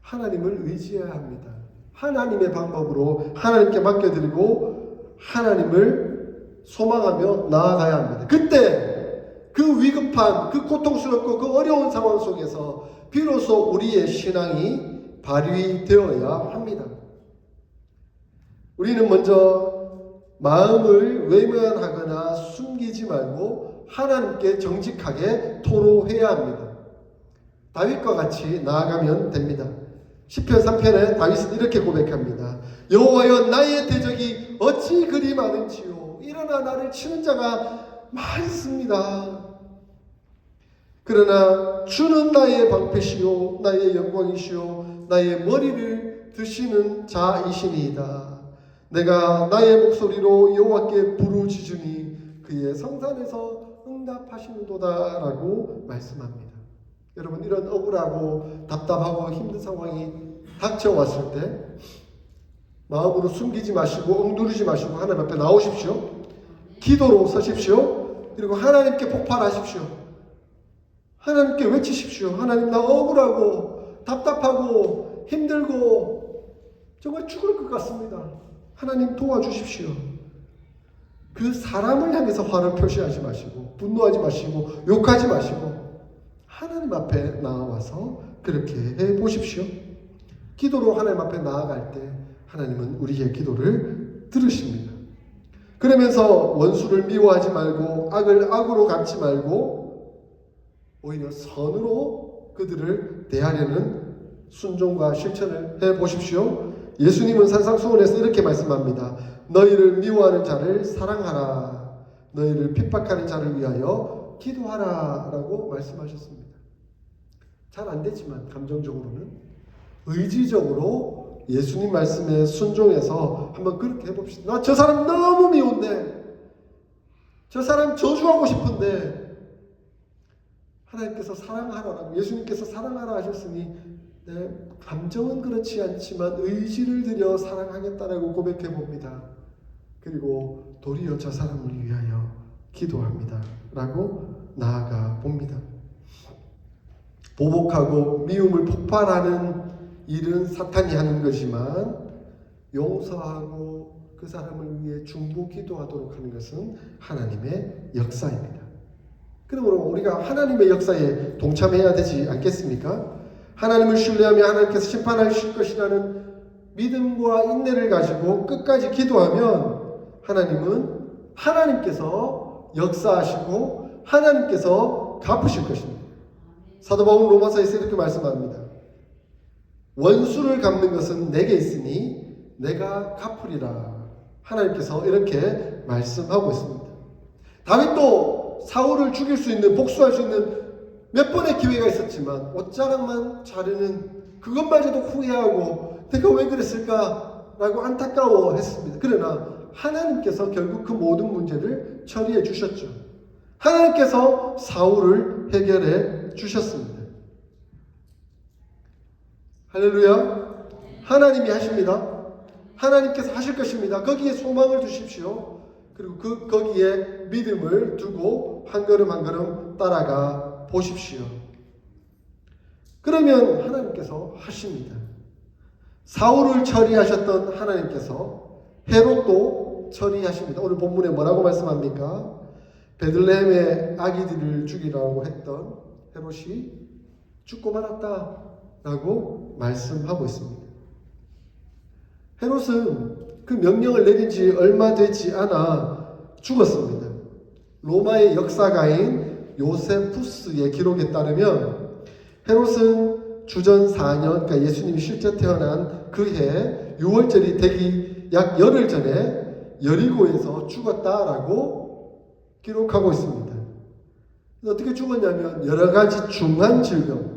하나님을 의지해야 합니다. 하나님의 방법으로 하나님께 맡겨드리고 하나님을 소망하며 나아가야 합니다. 그때 그 위급한, 그 고통스럽고 그 어려운 상황 속에서 비로소 우리의 신앙이 발휘되어야 합니다. 우리는 먼저 마음을 외면하거나 숨기지 말고 하나님께 정직하게 토로해야 합니다. 다윗과 같이 나아가면 됩니다. 시편 3편에 다윗은 이렇게 고백합니다. 여호와여 나의 대적이 어찌 그리 많은지요. 일어나 나를 치는 자가 많습니다. 그러나 주는 나의 방패시요 나의 영광이시요 나의 머리를 드시는 자이시니이다. 내가 나의 목소리로 여호와께 부르짖으니 그의 성산에서 응답하시는도다 라고 말씀합니다. 여러분, 이런 억울하고 답답하고 힘든 상황이 닥쳐왔을 때 마음으로 숨기지 마시고 엉두르지 마시고 하나님 앞에 나오십시오. 기도로 서십시오. 그리고 하나님께 폭발하십시오. 하나님께 외치십시오. 하나님, 나 억울하고 답답하고 힘들고 정말 죽을 것 같습니다. 하나님 도와주십시오. 그 사람을 향해서 화를 표시하지 마시고 분노하지 마시고 욕하지 마시고 하나님 앞에 나와서 그렇게 해보십시오. 기도로 하나님 앞에 나아갈 때 하나님은 우리의 기도를 들으십니다. 그러면서 원수를 미워하지 말고 악을 악으로 갚지 말고 오히려 선으로 그들을 대하려는 순종과 실천을 해보십시오. 예수님은 산상수훈에서 이렇게 말씀합니다. 너희를 미워하는 자를 사랑하라. 너희를 핍박하는 자를 위하여 기도하라 라고 말씀하셨습니다. 잘 안 되지만 감정적으로는 의지적으로 예수님 말씀에 순종해서 한번 그렇게 해봅시다. 나 저 사람 너무 미운데, 저 사람 저주하고 싶은데 하나님께서 사랑하라고, 예수님께서 사랑하라 하셨으니 내 감정은 그렇지 않지만 의지를 들여 사랑하겠다라고 고백해 봅니다. 그리고 도리어 저 사람을 위하여 기도합니다 라고 나아가 봅니다. 보복하고 미움을 폭발하는 일은 사탄이 하는 것이지만 용서하고 그 사람을 위해 중보 기도하도록 하는 것은 하나님의 역사입니다. 그러므로 우리가 하나님의 역사에 동참해야 되지 않겠습니까? 하나님을 신뢰하며 하나님께서 심판하실 것이라는 믿음과 인내를 가지고 끝까지 기도하면 하나님은 하나님께서 역사하시고 하나님께서 갚으실 것입니다. 사도 바울은 로마서에서 이렇게 말씀합니다. 원수를 갚는 것은 내게 있으니 내가 갚으리라. 하나님께서 이렇게 말씀하고 있습니다. 다윗도 사울을 죽일 수 있는, 복수할 수 있는 몇 번의 기회가 있었지만 옷자락만 자르는 그것마저도 후회하고 내가 왜 그랬을까라고 안타까워했습니다. 그러나 하나님께서 결국 그 모든 문제를 처리해 주셨죠. 하나님께서 사울을 해결해 주셨습니다. 할렐루야. 하나님이 하십니다. 하나님께서 하실 것입니다. 거기에 소망을 두십시오. 그리고 거기에 믿음을 두고 한 걸음 한 걸음 따라가 보십시오. 그러면 하나님께서 하십니다. 사울을 처리하셨던 하나님께서 헤롯도 처리하십니다. 오늘 본문에 뭐라고 말씀합니까? 베들레헴의 아기들을 죽이라고 했던 헤롯이 죽고 말았다 라고 말씀하고 있습니다. 헤롯은 그 명령을 내린 지 얼마 되지 않아 죽었습니다. 로마의 역사가인 요세푸스의 기록에 따르면 헤롯은 주전 4년, 그러니까 예수님이 실제 태어난 그 해 6월절이 되기 약 열흘 전에 여리고에서 죽었다라고 기록하고 있습니다. 어떻게 죽었냐면 여러 가지 중한 질병,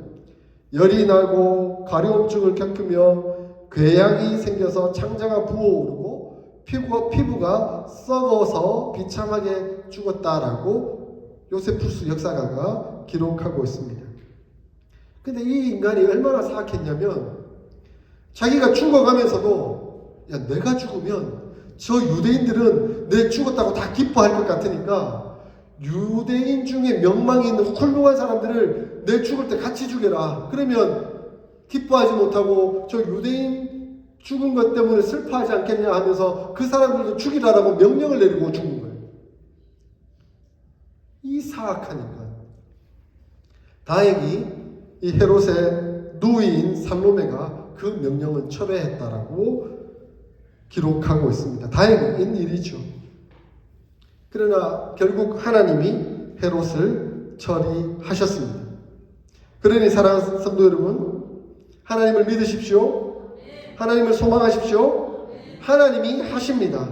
열이 나고 가려움증을 겪으며 궤양이 생겨서 창자가 부어오르고 피부가 썩어서 비참하게 죽었다라고 요세푸스 역사가가 기록하고 있습니다. 근데 이 인간이 얼마나 사악했냐면 자기가 죽어가면서도 야, 내가 죽으면 저 유대인들은 내 죽었다고 다 기뻐할 것 같으니까 유대인 중에 명망이 있는 훌륭한 사람들을 내 죽을 때 같이 죽여라. 그러면 기뻐하지 못하고 저 유대인 죽은 것 때문에 슬퍼하지 않겠냐 하면서 그 사람들도 죽이라라고 명령을 내리고 죽은 거예요. 이 사악한 인간. 다행히 이 헤롯의 누이인 살로메가 그 명령은 철회했다라고 기록하고 있습니다. 다행인 일이죠. 그러나 결국 하나님이 헤롯을 처리하셨습니다. 그러니 사랑하는 성도 여러분, 하나님을 믿으십시오. 하나님을 소망하십시오. 하나님이 하십니다.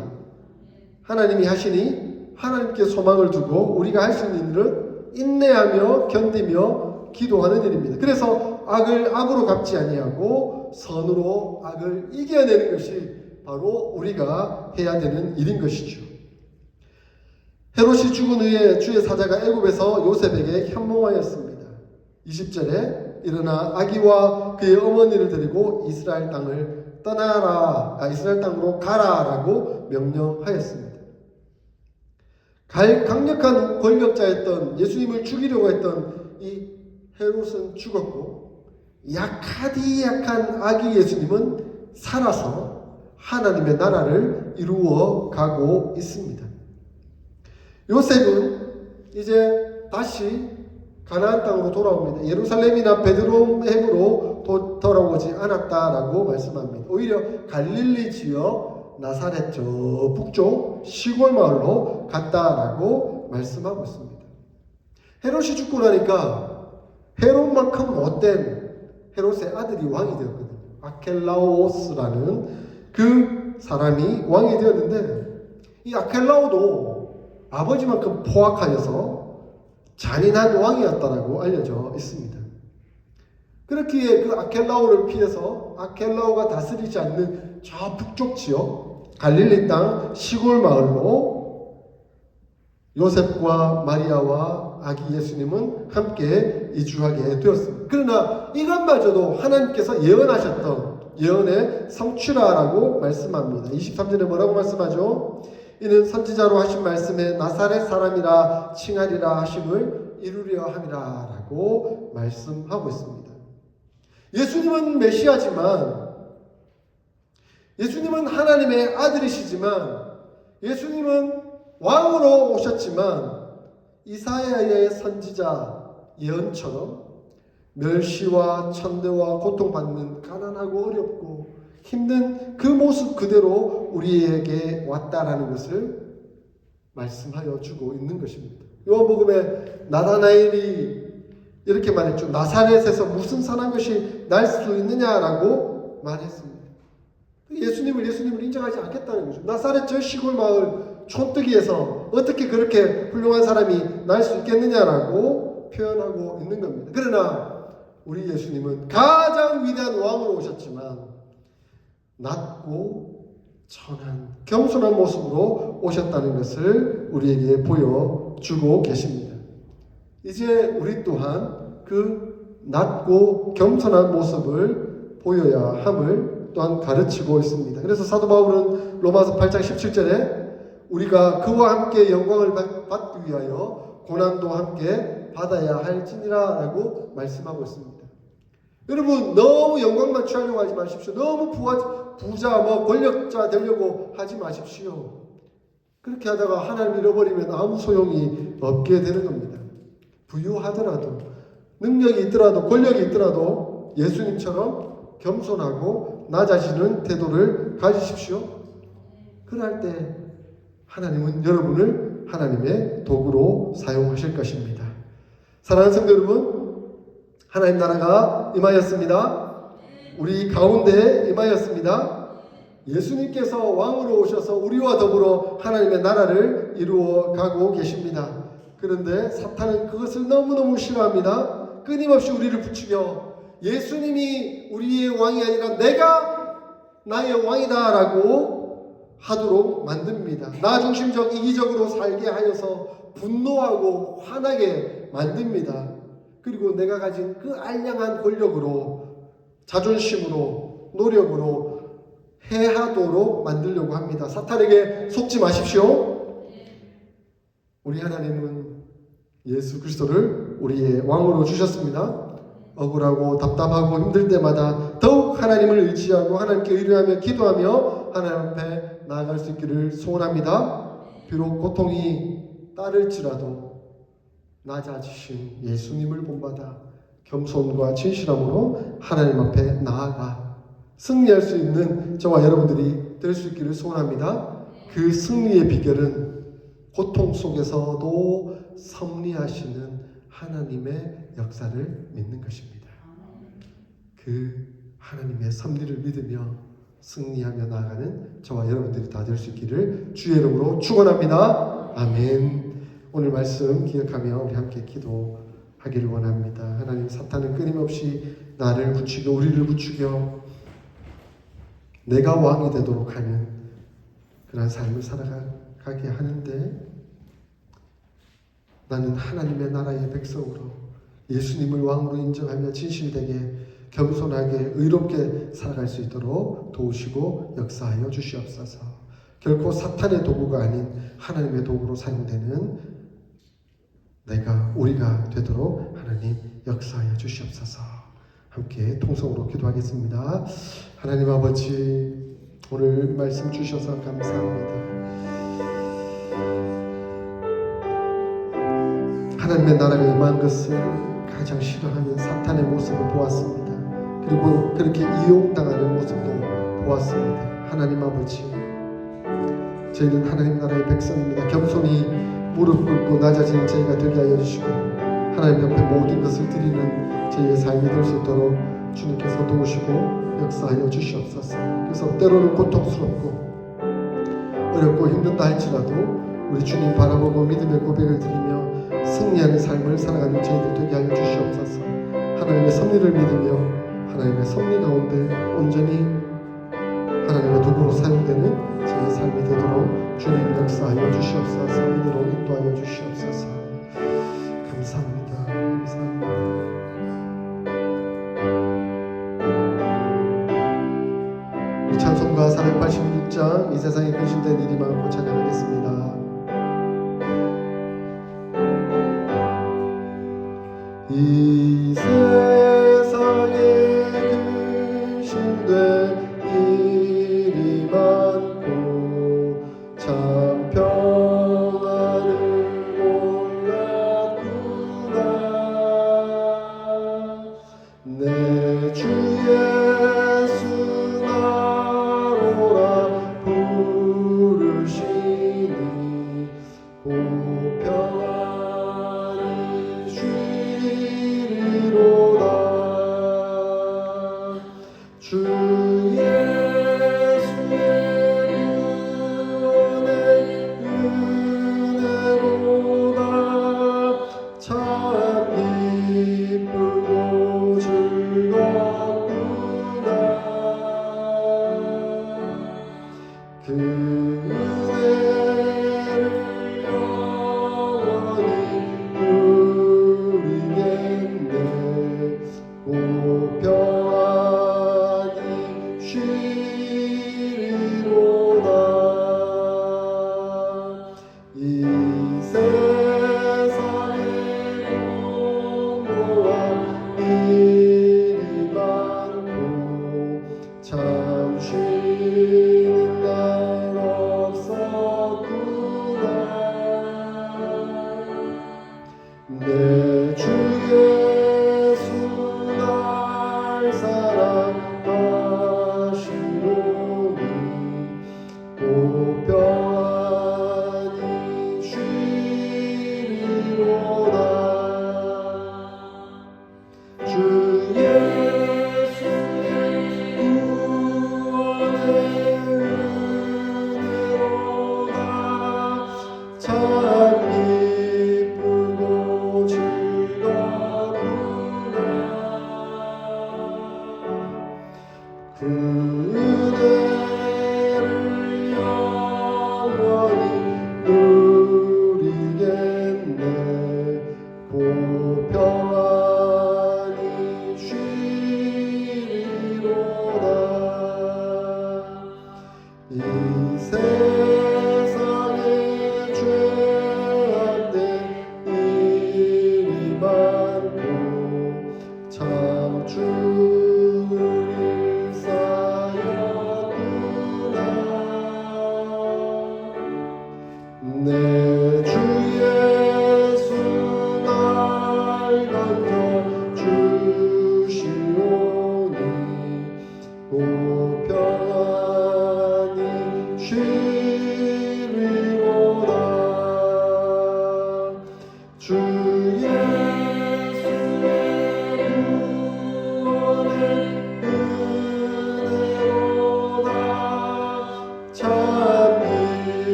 하나님이 하시니 하나님께 소망을 두고 우리가 할 수 있는 일은 인내하며 견디며 기도하는 일입니다. 그래서 악을 악으로 갚지 아니하고 선으로 악을 이겨내는 것이 바로 우리가 해야 되는 일인 것이죠. 헤롯이 죽은 후에 주의 사자가 애굽에서 요셉에게 현몽하였습니다. 20절에 일어나 아기와 그의 어머니를 데리고 이스라엘 땅을 떠나라, 이스라엘 땅으로 가라라고 명령하였습니다. 강력한 권력자였던 예수님을 죽이려고 했던 이 헤롯은 죽었고 약한 아기 예수님은 살아서 하나님의 나라를 이루어 가고 있습니다. 요셉은 이제 다시 가나안 땅으로 돌아옵니다. 예루살렘이나 베들레헴으로 돌아오지 않았다라고 말씀합니다. 오히려 갈릴리 지역 나사렛 저 북쪽 시골 마을로 갔다라고 말씀하고 있습니다. 헤롯이 죽고 나니까 헤롯만큼 못된 헤롯의 아들이 왕이 되었거든요. 아켈라오스라는 그 사람이 왕이 되었는데 이 아켈라오도 아버지만큼 포악하여서 잔인한 왕이었다라고 알려져 있습니다. 그렇기에 그 아켈라오를 피해서 아켈라오가 다스리지 않는 저 북쪽 지역 갈릴리 땅 시골 마을로 요셉과 마리아와 아기 예수님은 함께 이주하게 되었습니다. 그러나 이것마저도 하나님께서 예언하셨던 예언의 성취라라고 말씀합니다. 23절에 뭐라고 말씀하죠? 이는 선지자로 하신 말씀에 나사렛 사람이라 칭하리라 하심을 이루려 함이라 라고 말씀하고 있습니다. 예수님은 메시아지만 예수님은 하나님의 아들이시지만 예수님은 왕으로 오셨지만 이사야의 선지자 예언처럼 멸시와 천대와 고통받는 가난하고 어렵고 힘든 그 모습 그대로 우리에게 왔다라는 것을 말씀하여 주고 있는 것입니다. 요한복음에 나다나엘이 이렇게 말했죠. 나사렛에서 무슨 선한 것이 날 수 있느냐라고 말했습니다. 예수님을 인정하지 않겠다는 거죠. 나사렛 저 시골 마을 촌뜨기에서 어떻게 그렇게 훌륭한 사람이 날 수 있겠느냐라고 표현하고 있는 겁니다. 그러나 우리 예수님은 가장 위대한 왕으로 오셨지만 낮고 천한 겸손한 모습으로 오셨다는 것을 우리에게 보여주고 계십니다. 이제 우리 또한 그 낮고 겸손한 모습을 보여야 함을 또한 가르치고 있습니다. 그래서 사도 바울은 로마서 8장 17절에 우리가 그와 함께 영광을 받기 위하여 고난도 함께 받아야 할지니라 라고 말씀하고 있습니다. 여러분 너무 영광만 취하려고 하지 마십시오. 너무 부자 권력자 되려고 하지 마십시오. 그렇게 하다가 하나님 잃어버리면 아무 소용이 없게 되는 겁니다. 부유하더라도 능력이 있더라도 권력이 있더라도 예수님처럼 겸손하고 낮아지는 태도를 가지십시오. 그럴 때 하나님은 여러분을 하나님의 도구로 사용하실 것입니다. 사랑하는 성도 여러분, 하나님 나라가 임하였습니다. 우리 가운데 임하였습니다. 예수님께서 왕으로 오셔서 우리와 더불어 하나님의 나라를 이루어 가고 계십니다. 그런데 사탄은 그것을 너무너무 싫어합니다. 끊임없이 우리를 부추겨 예수님이 우리의 왕이 아니라 내가 나의 왕이다 라고 하도록 만듭니다. 나 중심적 이기적으로 살게 하여서 분노하고 화나게 만듭니다. 그리고 내가 가진 그 알량한 권력으로 자존심으로 노력으로 해하도록 만들려고 합니다. 사탄에게 속지 마십시오. 우리 하나님은 예수 그리스도를 우리의 왕으로 주셨습니다. 억울하고 답답하고 힘들 때마다 더욱 하나님을 의지하고 하나님께 의뢰하며 기도하며 하나님 앞에 나아갈 수 있기를 소원합니다. 비록 고통이 따를지라도 낮아지신 예수님을 본받아 겸손과 진실함으로 하나님 앞에 나아가 승리할 수 있는 저와 여러분들이 될 수 있기를 소원합니다. 그 승리의 비결은 고통 속에서도 섭리하시는 하나님의 역사를 믿는 것입니다. 그 하나님의 섭리를 믿으며 승리하며 나아가는 저와 여러분들이 다 될 수 있기를 주의 이름으로 축원합니다. 아멘. 오늘 말씀 기억하며 우리 함께 기도하기를 원합니다. 하나님, 사탄은 끊임없이 나를 부추겨 우리를 부추겨 내가 왕이 되도록 하는 그런 삶을 살아가게 하는데, 나는 하나님의 나라의 백성으로 예수님을 왕으로 인정하며 진실되게 겸손하게 의롭게 살아갈 수 있도록 도우시고 역사하여 주시옵소서. 결코 사탄의 도구가 아닌 하나님의 도구로 사용되는 우리가 되도록 하나님 역사하여 주시옵소서. 함께 통성으로 기도하겠습니다. 하나님 아버지, 오늘 말씀 주셔서 감사합니다. 하나님의 나라가 임한 것을 가장 싫어하는 사탄의 모습을 보았습니다. 그리고 그렇게 이용당하는 모습도 보았습니다. 하나님 아버지, 저희는 하나님 나라의 백성입니다. 겸손히 무릎 꿇고 낮아지는 저희가 되게 하여 주시고, 하나님 옆에 모든 것을 드리는 저희의 삶이 될 수 있도록 주님께서 도우시고 역사하여 주시옵소서. 그래서 때로는 고통스럽고 어렵고 힘든다 할지라도 우리 주님 바라보고 믿음의 고백을 드리며 승리하는 삶을 살아가는 저희들 되게 하여 주시옵소서. 하나님의 섭리를 믿으며 하나님의 섭리 가운데 온전히 하나님의 도구로 사용되는 저희의 삶이 되도록 주님 역사하여 주시옵소서. 은혜로 인도하여 주시옵소서. 감사합니다. 감사합니다. 우리 찬송가 486장 이 세상에 근심된 일이 많고 찬양하겠습니다. 이 세상에 근심된 일이 많고 참 평안을 몰랐구나. 내 주 예수 나로라 부르시니 곧 평안을 주리로다. 주 예수의 은혜로다. 참 기쁘고 즐겁구나. 그 은혜를 영원히 누리겠네.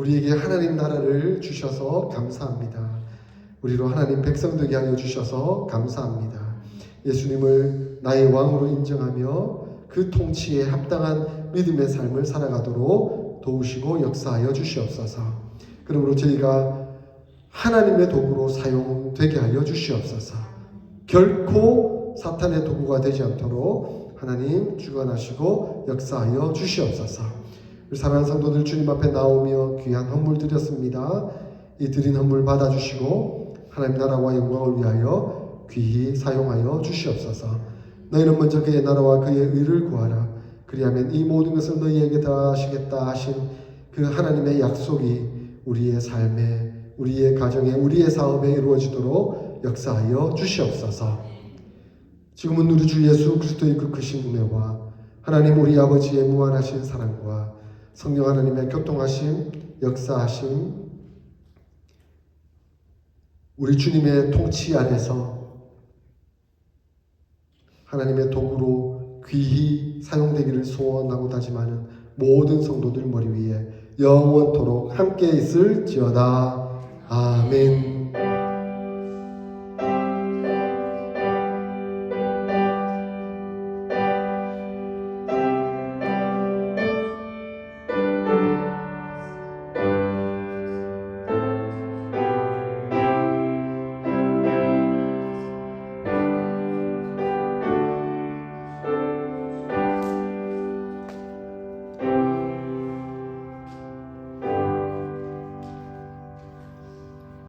우리에게 하나님 나라를 주셔서 감사합니다. 우리로 하나님 백성 되게 하여 주셔서 감사합니다. 예수님을 나의 왕으로 인정하며 그 통치에 합당한 믿음의 삶을 살아가도록 도우시고 역사하여 주시옵소서. 그러므로 저희가 하나님의 도구로 사용되게 하여 주시옵소서. 결코 사탄의 도구가 되지 않도록 하나님 주관하시고 역사하여 주시옵소서. 우리 사랑하는 성도들 주님 앞에 나오며 귀한 헌물 드렸습니다. 이 드린 헌물 받아주시고 하나님 나라와 영광을 위하여 귀히 사용하여 주시옵소서. 너희는 먼저 그의 나라와 그의 의를 구하라. 그리하면 이 모든 것을 너희에게 더하시겠다 하신 그 하나님의 약속이 우리의 삶에, 우리의 가정에, 우리의 사업에 이루어지도록 역사하여 주시옵소서. 지금은 우리 주 예수 그리스도의 그 크신 은혜와 하나님 우리 아버지의 무한하신 사랑과 성령 하나님의 교통하심, 역사하심, 우리 주님의 통치 아래서 하나님의 도구로 귀히 사용되기를 소원하고 다짐하는 모든 성도들 머리 위에 영원토록 함께 있을지어다. 아멘.